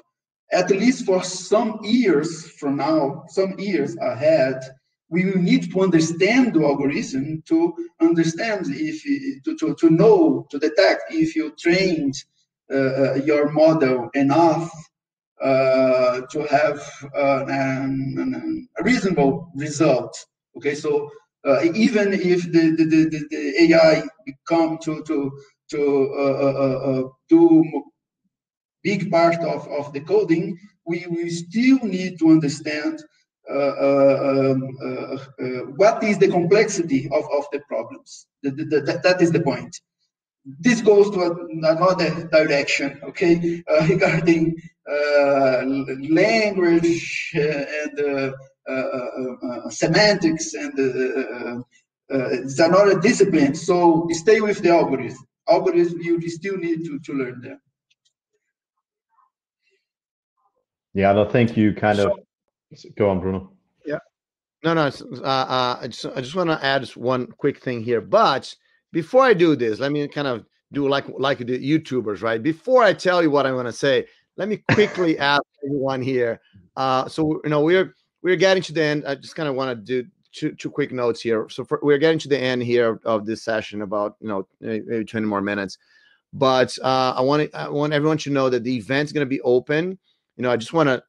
at least for some years from now, some years ahead, we will need to understand the algorithm to understand if to know, to detect if you trained your model enough to have a reasonable result. Okay, so even if the AI become to do big part of the coding, we still need to understand what is the complexity of the problems. That is the point. This goes to another direction, okay, regarding language and semantics, and it's another discipline. So stay with the algorithm. Algorithms, you still need to learn them. Yeah, I think you kind of go on, Bruno. Yeah. No. I just want to add one quick thing here. But before I do this, let me kind of do like the YouTubers, right? Before I tell you what I want to say, let me quickly ask everyone here. So we're getting to the end. I just kind of want to do two quick notes here. So we're getting to the end here of this session, about maybe 20 more minutes. But I want everyone to know that the event's going to be open. I just want to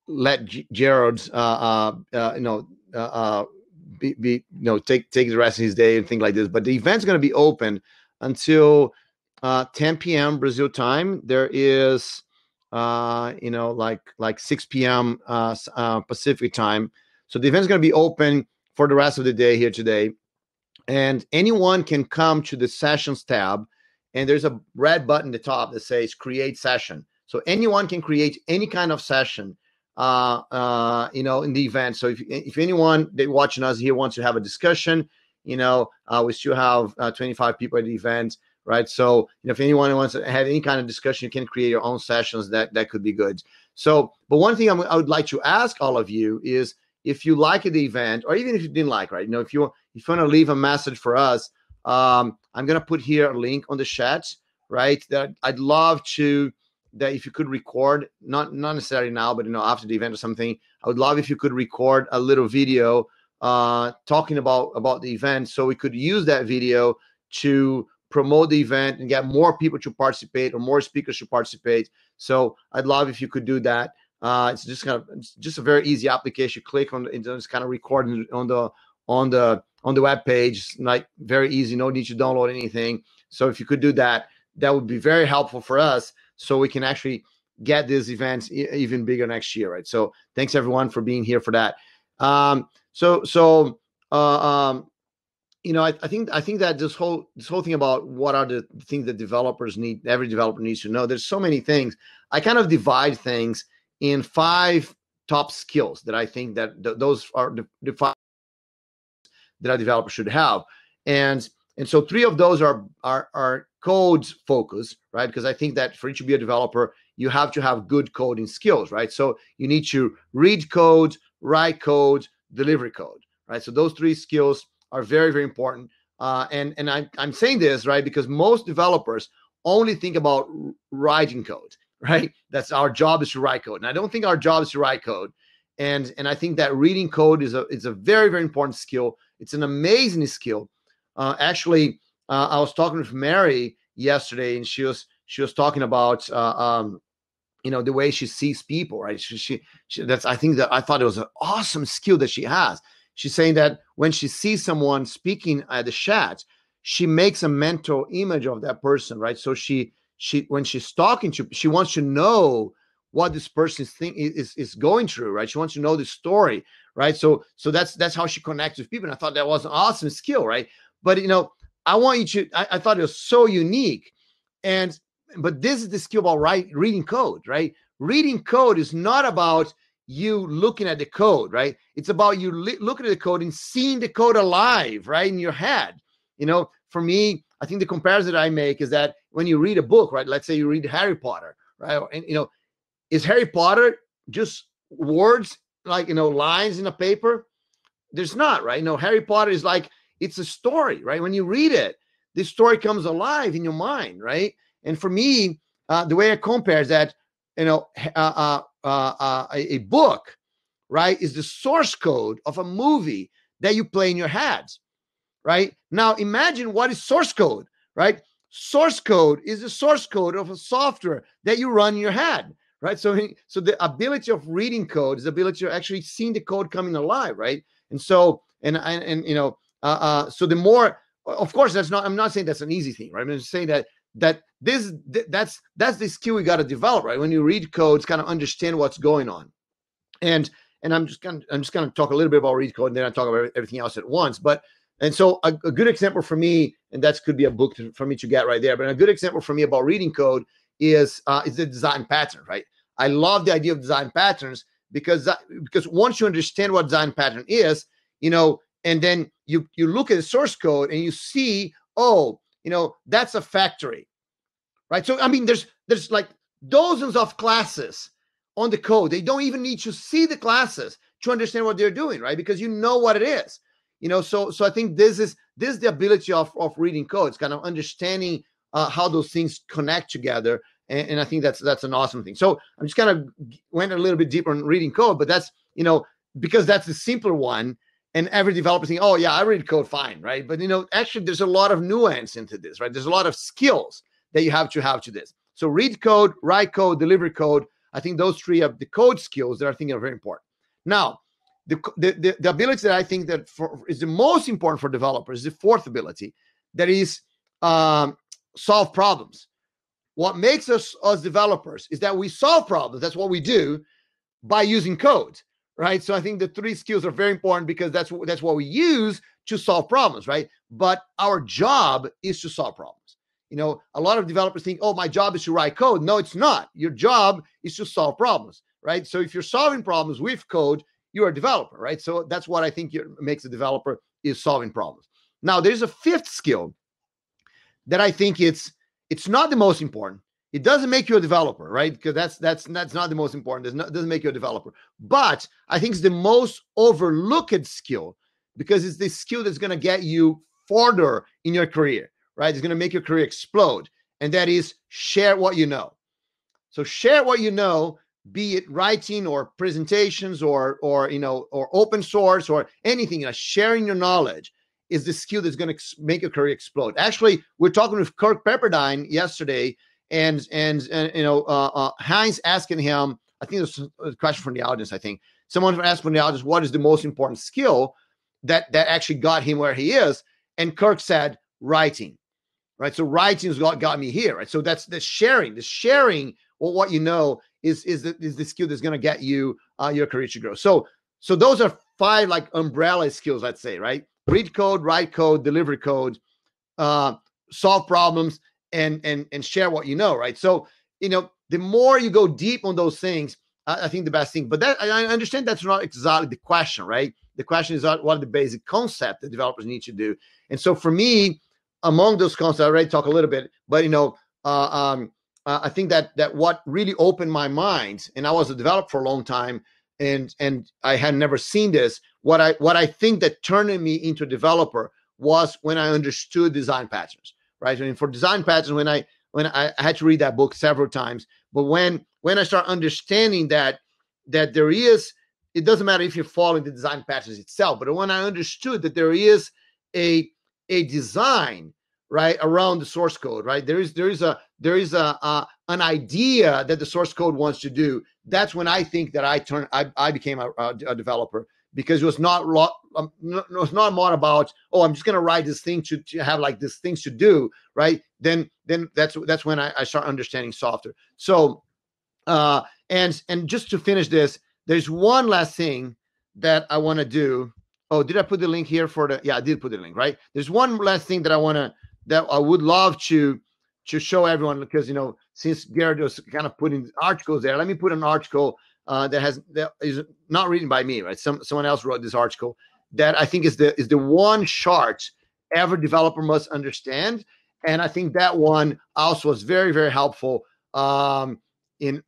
let Gerald take the rest of his day and things like this. But the event's going to be open until 10 p.m. Brazil time. There is like 6 p.m. Pacific time. So the event's going to be open for the rest of the day here today, and anyone can come to the sessions tab, and there's a red button at the top that says create session. So anyone can create any kind of session in the event. So if anyone that watching us here wants to have a discussion, we still have 25 people at the event, right? So if anyone wants to have any kind of discussion, you can create your own sessions. That could be good. So, but one thing I would like to ask all of you is, if you like the event, or even if you didn't like, right? If you want to leave a message for us, I'm gonna put here a link on the chat, right? That I'd love to. That if you could record, not necessarily now, but after the event or something, I would love if you could record a little video talking about the event, so we could use that video to promote the event and get more people to participate, or more speakers to participate. So I'd love if you could do that. It's just a very easy application. Click on it, just kind of recording on the web page, like very easy, no need to download anything. So if you could do that, that would be very helpful for us, so we can actually get these events even bigger next year, right? So thanks everyone for being here for that. I think that this whole thing about what are the things that developers need, every developer needs to know. There's so many things. I kind of divide things in 5 top skills that I think that those are the 5 that a developer should have, and so 3 of those are code focus, right? Because I think that for you to be a developer, you have to have good coding skills, right? So you need to read code, write code, deliver code, right? So those 3 skills are very, very important. And I'm saying this, right, because most developers only think about writing code, right? That's our job, is to write code. And I don't think our job is to write code. And I think that reading code is a very, very important skill. It's an amazing skill. Actually, I was talking with Mary yesterday, and she was talking about the way she sees people, right? She I thought it was an awesome skill that she has. She's saying that when she sees someone speaking at the chat, she makes a mental image of that person, right? So she when she's talking to, she wants to know what this person is going through, right? She wants to know the story, right? So that's how she connects with people. And I thought that was an awesome skill, right? But I want you to. I thought it was so unique, but this is the skill about reading code, right? Reading code is not about you looking at the code, right? It's about you looking at the code and seeing the code alive, right, in your head. You know, for me, I think the comparison that I make is that when you read a book, right? Let's say you read Harry Potter, right? And, you know, is Harry Potter just words, like, you know, lines in a paper? There's not, right? You know, Harry Potter is like, it's a story, right? When you read it, this story comes alive in your mind, right? And for me, the way I compare is that, you know, a book, right, is the source code of a movie that you play in your head, right? Now, imagine what is source code, right? Source code is the source code of a software that you run in your head, right? So the ability of reading code is the ability of actually seeing the code coming alive, right? And so, and you know, so the more, of course, that's not, I'm not saying that's an easy thing, right? I'm just saying that's the skill we got to develop, right? When you read codes, kind of understand what's going on. And I'm just gonna talk a little bit about read code, and then I talk about everything else at once. But and so a good example for me, and that could be a book for me to get right there. But a good example for me about reading code is the design pattern, right? I love the idea of design patterns because once you understand what design pattern is, you know, and then you look at the source code and you see, oh, you know, that's a factory, right? So I mean, there's like dozens of classes on the code. They don't even need to see the classes to understand what they're doing, right? Because you know what it is, you know. So I think this is the ability of reading code. It's kind of understanding how those things connect together, and I think that's an awesome thing. So I'm just kind of went a little bit deeper on reading code, but that's, you know, because that's the simpler one, and every developer thinks, oh yeah, I read code fine, right? But you know, actually, there's a lot of nuance into this, right? There's a lot of skills that you have to this. So read code, write code, deliver code. I think those three of the code skills that I think are very important. Now, the ability that I think that is the most important for developers is the fourth ability, that is solve problems. What makes us developers is that we solve problems. That's what we do by using code, right? So I think the three skills are very important because that's what we use to solve problems, right? But our job is to solve problems. You know, a lot of developers think, oh, my job is to write code. No, it's not. Your job is to solve problems, right? So if you're solving problems with code, you're a developer, right? So that's what I think makes a developer, is solving problems. Now, there's a fifth skill that I think it's not the most important. It doesn't make you a developer, right? Because that's not the most important. It doesn't make you a developer. But I think it's the most overlooked skill because it's the skill that's going to get you further in your career, right? It's going to make your career explode. And that is share what you know. So share what you know, be it writing or presentations or you know, or open source or anything. You know, sharing your knowledge is the skill that's going to make your career explode. Actually, we're talking with Kirk Pepperdine yesterday, and you know, Heinz asking him, I think it was a question from the audience. I think someone asked from the audience, what is the most important skill that actually got him where he is? And Kirk said, writing. Right, so writing is what got me here. Right, so that's the sharing. The sharing, well, what you know is the skill that's going to get you your career to grow. So those are 5 like umbrella skills, let's say. Right, read code, write code, deliver code, solve problems, and share what you know. Right, so you know, the more you go deep on those things, I think the best thing. But that, I understand that's not exactly the question. Right, the question is what are the basic concepts that developers need to do. And so for me, among those concepts, I already talked a little bit, but you know, I think that what really opened my mind, and I was a developer for a long time, and I had never seen this. What I think that turned me into a developer was when I understood design patterns, right? I mean, for design patterns, when I had to read that book several times, but when I start understanding that there is, it doesn't matter if you're following the design patterns itself, but when I understood that there is a design, right, around the source code, right? There is an idea that the source code wants to do. That's when I think that I became a developer, because it was not more about, oh, I'm just going to write this thing to have like these things to do, right? Then that's when I start understanding software. So and just to finish this, there's one last thing that I want to do. Oh, did I put the link here for the? Yeah, I did put the link, right? There's one last thing that I would love to show everyone, because, you know, since Gerald was kind of putting articles there, let me put an article that is not written by me, right? Someone else wrote this article that I think is the one chart every developer must understand. And I think that one also was very, very helpful in.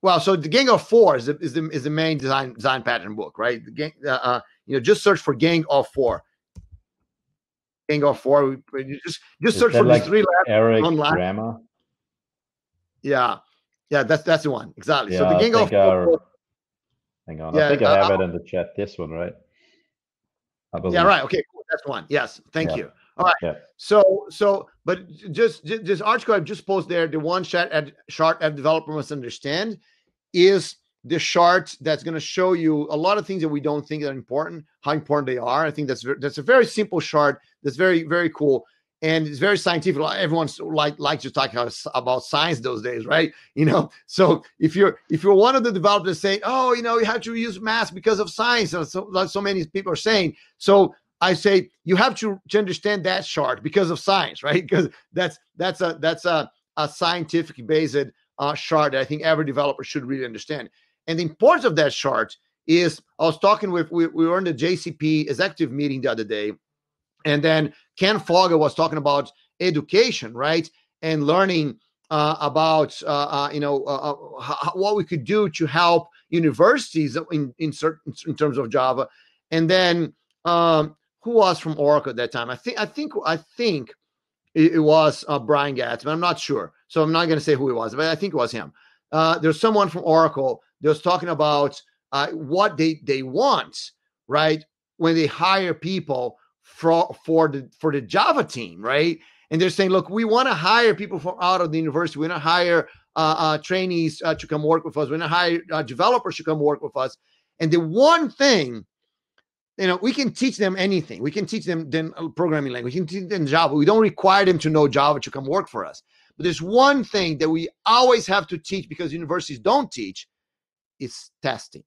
Well, so the Gang of Four is the main design pattern book, right? The gang, just search for Gang of Four. Gang of Four. You just search for like these 3 labs Eric online. Grammar? Yeah, that's the one exactly. Yeah, So the Gang of Four. Hang on, Yeah, I think I have it in the chat. This one, right? Yeah, right. Okay, cool. That's one. Yes, thank you. All right. Yeah. So, but just this article I've just posted there, the one chart at developer must understand is the chart that's going to show you a lot of things that we don't think are important, how important they are. I think that's a very simple chart that's very, very cool. And it's very scientific. Everyone's likes to talk about science those days, right? So if you're one of the developers saying, oh, you have to use math because of science, and so many people are saying. So I say you have to understand that chart because of science, right? Because that's a scientific based chart that I think every developer should really understand. And the importance of that chart is, I was talking we were in the JCP executive meeting the other day. And then Ken Fogel was talking about education, right? And learning about, what we could do to help universities in terms of Java. And then who was from Oracle at that time? I think it was Brian Gatz, but I'm not sure. So I'm not going to say who it was, but I think it was him. There's someone from Oracle that was talking about what they want, right? When they hire people for the Java team, right? And they're saying, look, we want to hire people from out of the university. We want to hire trainees to come work with us. We want to hire developers to come work with us. And the one thing, we can teach them anything. We can teach them programming language. We can teach them Java. We don't require them to know Java to come work for us. But there's one thing that we always have to teach because universities don't teach, is testing.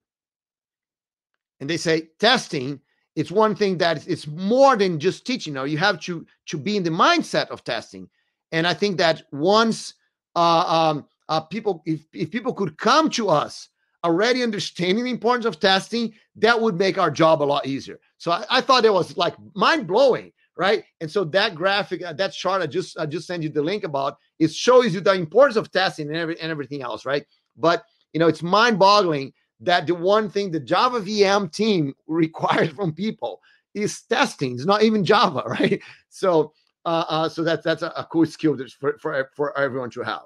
And they say testing, it's one thing that it's more than just teaching. Now you have to be in the mindset of testing. And I think that once people, if people could come to us already understanding the importance of testing, that would make our job a lot easier. So I thought it was like mind blowing, right? And so that graphic, that chart I just sent you the link about, it shows you the importance of testing and everything else, right? But it's mind boggling that the one thing the Java VM team requires from people is testing. It's not even Java, right? So that's a cool skill for everyone to have.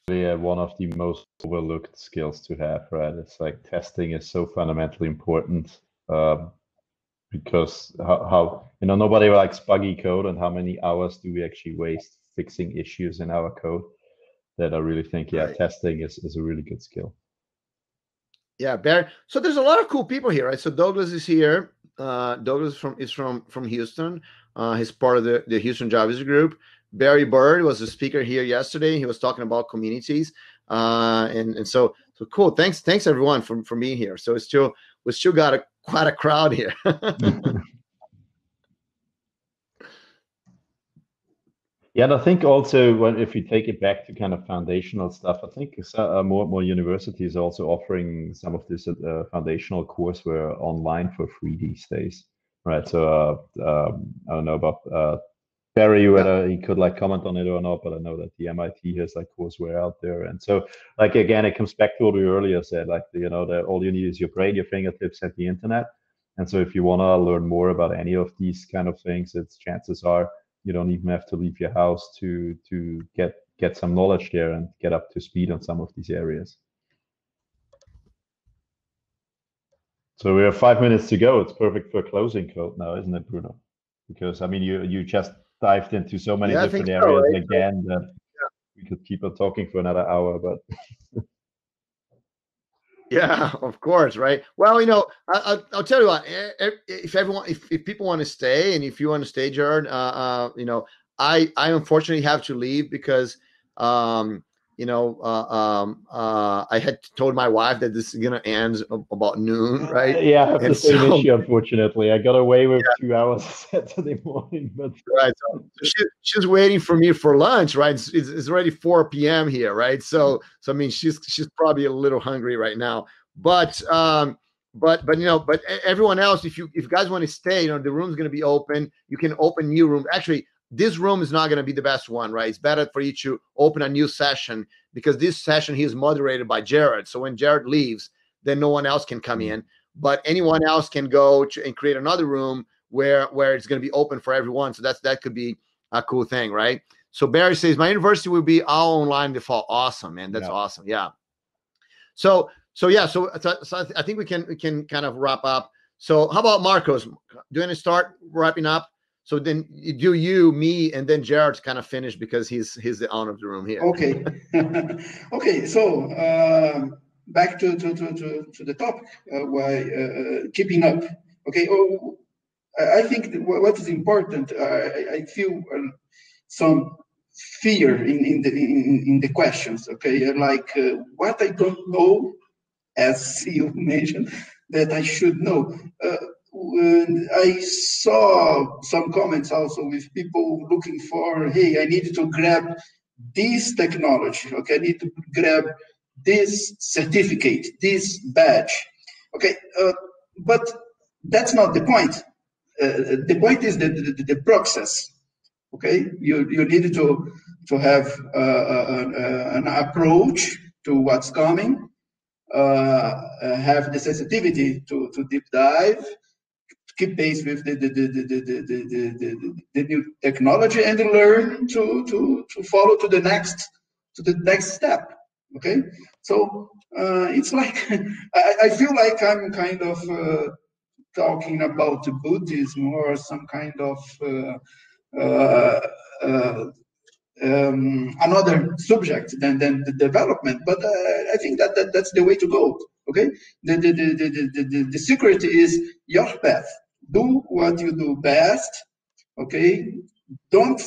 Yeah, one of the most overlooked skills to have, right? It's like testing is so fundamentally important because how nobody likes buggy code, and how many hours do we actually waste fixing issues in our code? That I really think, right. Testing is a really good skill. Yeah, Barry. So there's a lot of cool people here, right? So Douglas is here. Douglas is from Houston. He's part of the Houston Java group. Barry Bird was a speaker here yesterday. He was talking about communities, and so cool. Thanks everyone for being here. So we still got quite a crowd here. Yeah, and I think also if you take it back to kind of foundational stuff, I think more universities are also offering some of this foundational courseware online for free these days, right? So I don't know about Barry, whether he could comment on it or not, but I know that the MIT has courseware out there. And so again, it comes back to what we earlier said, that all you need is your brain, your fingertips, and the internet. And so if you want to learn more about any of these kind of things, chances are you don't even have to leave your house to get some knowledge there and get up to speed on some of these areas. So we have 5 minutes to go. It's perfect for closing code now, isn't it, Bruno? Because I mean, you just dived into so many different areas right? Again that we could keep on talking for another hour, but. Yeah, of course, right? Well, I'll tell you what. If people want to stay, and if you want to stay, Gerard, I unfortunately have to leave because I had told my wife that this is gonna end about noon, right? Yeah, I have the And same so, issue, unfortunately. I got away with 2 hours Saturday morning, but right. So she's waiting for me for lunch, right? It's already 4 p.m. here, right? So I mean, she's probably a little hungry right now. But but everyone else, if you guys want to stay, the room's going to be open. You can open new rooms. Actually, this room is not going to be the best one, right? It's better for you to open a new session, because this session here is moderated by Jared. So when Jared leaves, then no one else can come in. But anyone else can go and create another room where it's going to be open for everyone. So that could be a cool thing, right? So Barry says my university will be all online default. Awesome, man. That's awesome. Yeah. So I think we can kind of wrap up. So how about Marcos? Do you want to start wrapping up? So then you do me, and then Jared's kind of finish because he's the owner of the room here. Okay. Okay. So back to the topic, why keeping up. Okay. Oh, I think what is important. I feel some fear in the questions. Okay, like what I don't know, as you mentioned, that I should know. I saw some comments also with people looking for, hey, I need to grab this technology. Okay, I need to grab this certificate, this badge. Okay, but that's not the point. The point is the process. Okay, you need to have an approach to what's coming, have the sensitivity to deep dive, keep pace with the new technology, and learn to follow to the next step. Okay, so it's like I feel like I'm kind of talking about Buddhism or some kind of another subject than the development, but I think that's the way to go. Okay, the secret is your path. Do what you do best. Okay, don't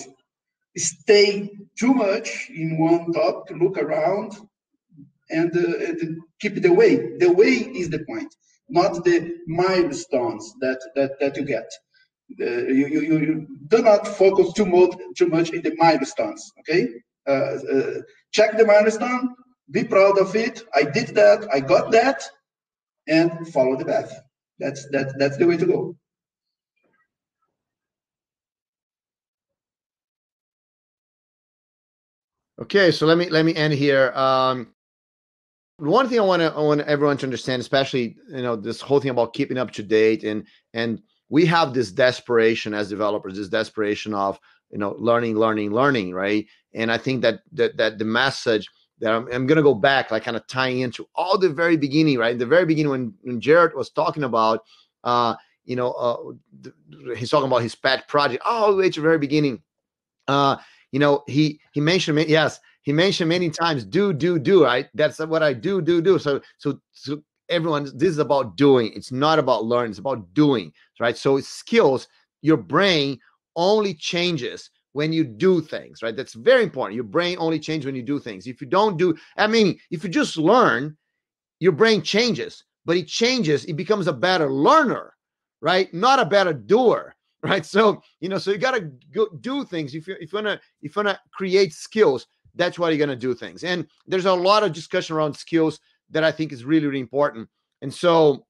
stay too much in one topic. Look around and keep the way. The way is the point, not the milestones that you get. You do not focus too much in the milestones. Okay, check the milestone, be proud of it. I did that, I got that, and follow the path. That's the way to go. Okay, so let me end here. One thing I want everyone to understand, especially this whole thing about keeping up to date, and we have this desperation as developers, this desperation of learning, right? And I think that the message that I'm going to go back, like kind of tying into all the very beginning, right? In the very beginning, when Jared was talking about, he's talking about his pet project all the way to the very beginning. He mentioned, yes, he mentioned many times, do, right? That's what I do. So everyone, this is about doing. It's not about learning. It's about doing, right? So it's skills. Your brain only changes when you do things, right? That's very important. Your brain only changes when you do things. If you don't do, if you just learn, your brain changes, but it becomes a better learner, right? Not a better doer, right? So, so you got to go do things. If you want to create skills, that's why you're going to do things. And there's a lot of discussion around skills that I think is really, really important. And so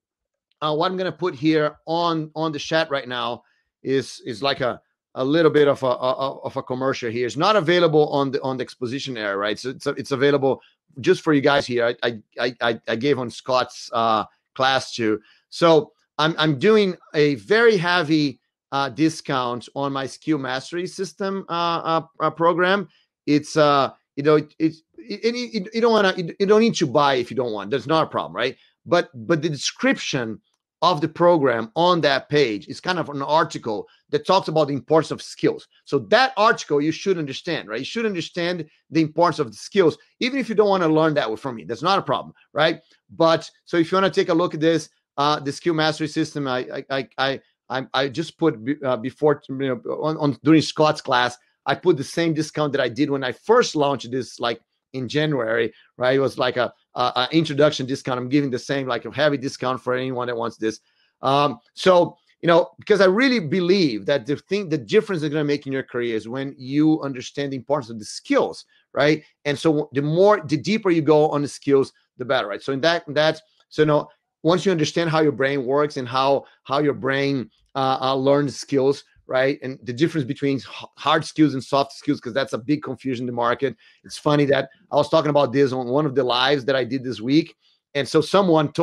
what I'm going to put here on the chat right now is like a little bit of a commercial here. It's not available on the exposition area, right? So it's available just for you guys here. I gave on Scott's class too. So I'm doing a very heavy discount on my skill mastery system program. It's you don't need to buy if you don't want. That's not a problem, right? But the description of the program on that page is kind of an article that talks about the importance of skills. So that article you should understand, right? You should understand the importance of the skills, even if you don't want to learn that from me. That's not a problem, right? But so if you want to take a look at this, the skill mastery system, I just put before on during Scott's class, I put the same discount that I did when I first launched this like in January, right? It was like a introduction discount. I'm giving the same, like a heavy discount for anyone that wants this. So, you know, because I really believe that the difference is going to make in your career is when you understand the importance of the skills, right? And so the deeper you go on the skills, the better, right? So so, you know, once you understand how your brain works and how your brain learns skills, right? And the difference between hard skills and soft skills, because that's a big confusion in the market. It's funny that I was talking about this on one of the lives that I did this week. And so someone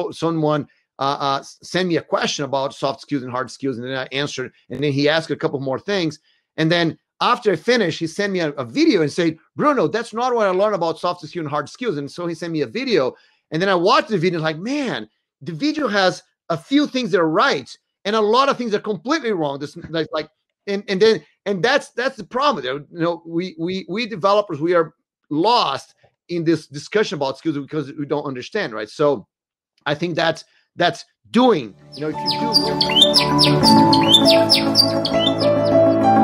sent me a question about soft skills and hard skills, and then I answered, and then he asked a couple more things. And then after I finished, he sent me a video and said, Bruno, that's not what I learned about soft skills and hard skills. And so he sent me a video, and then I watched the video, like, man, the video has a few things that are right and a lot of things are completely wrong. This like, and that's the problem. You know, we developers, we are lost in this discussion about skills because we don't understand, right? So I think that's doing. You know, if you do.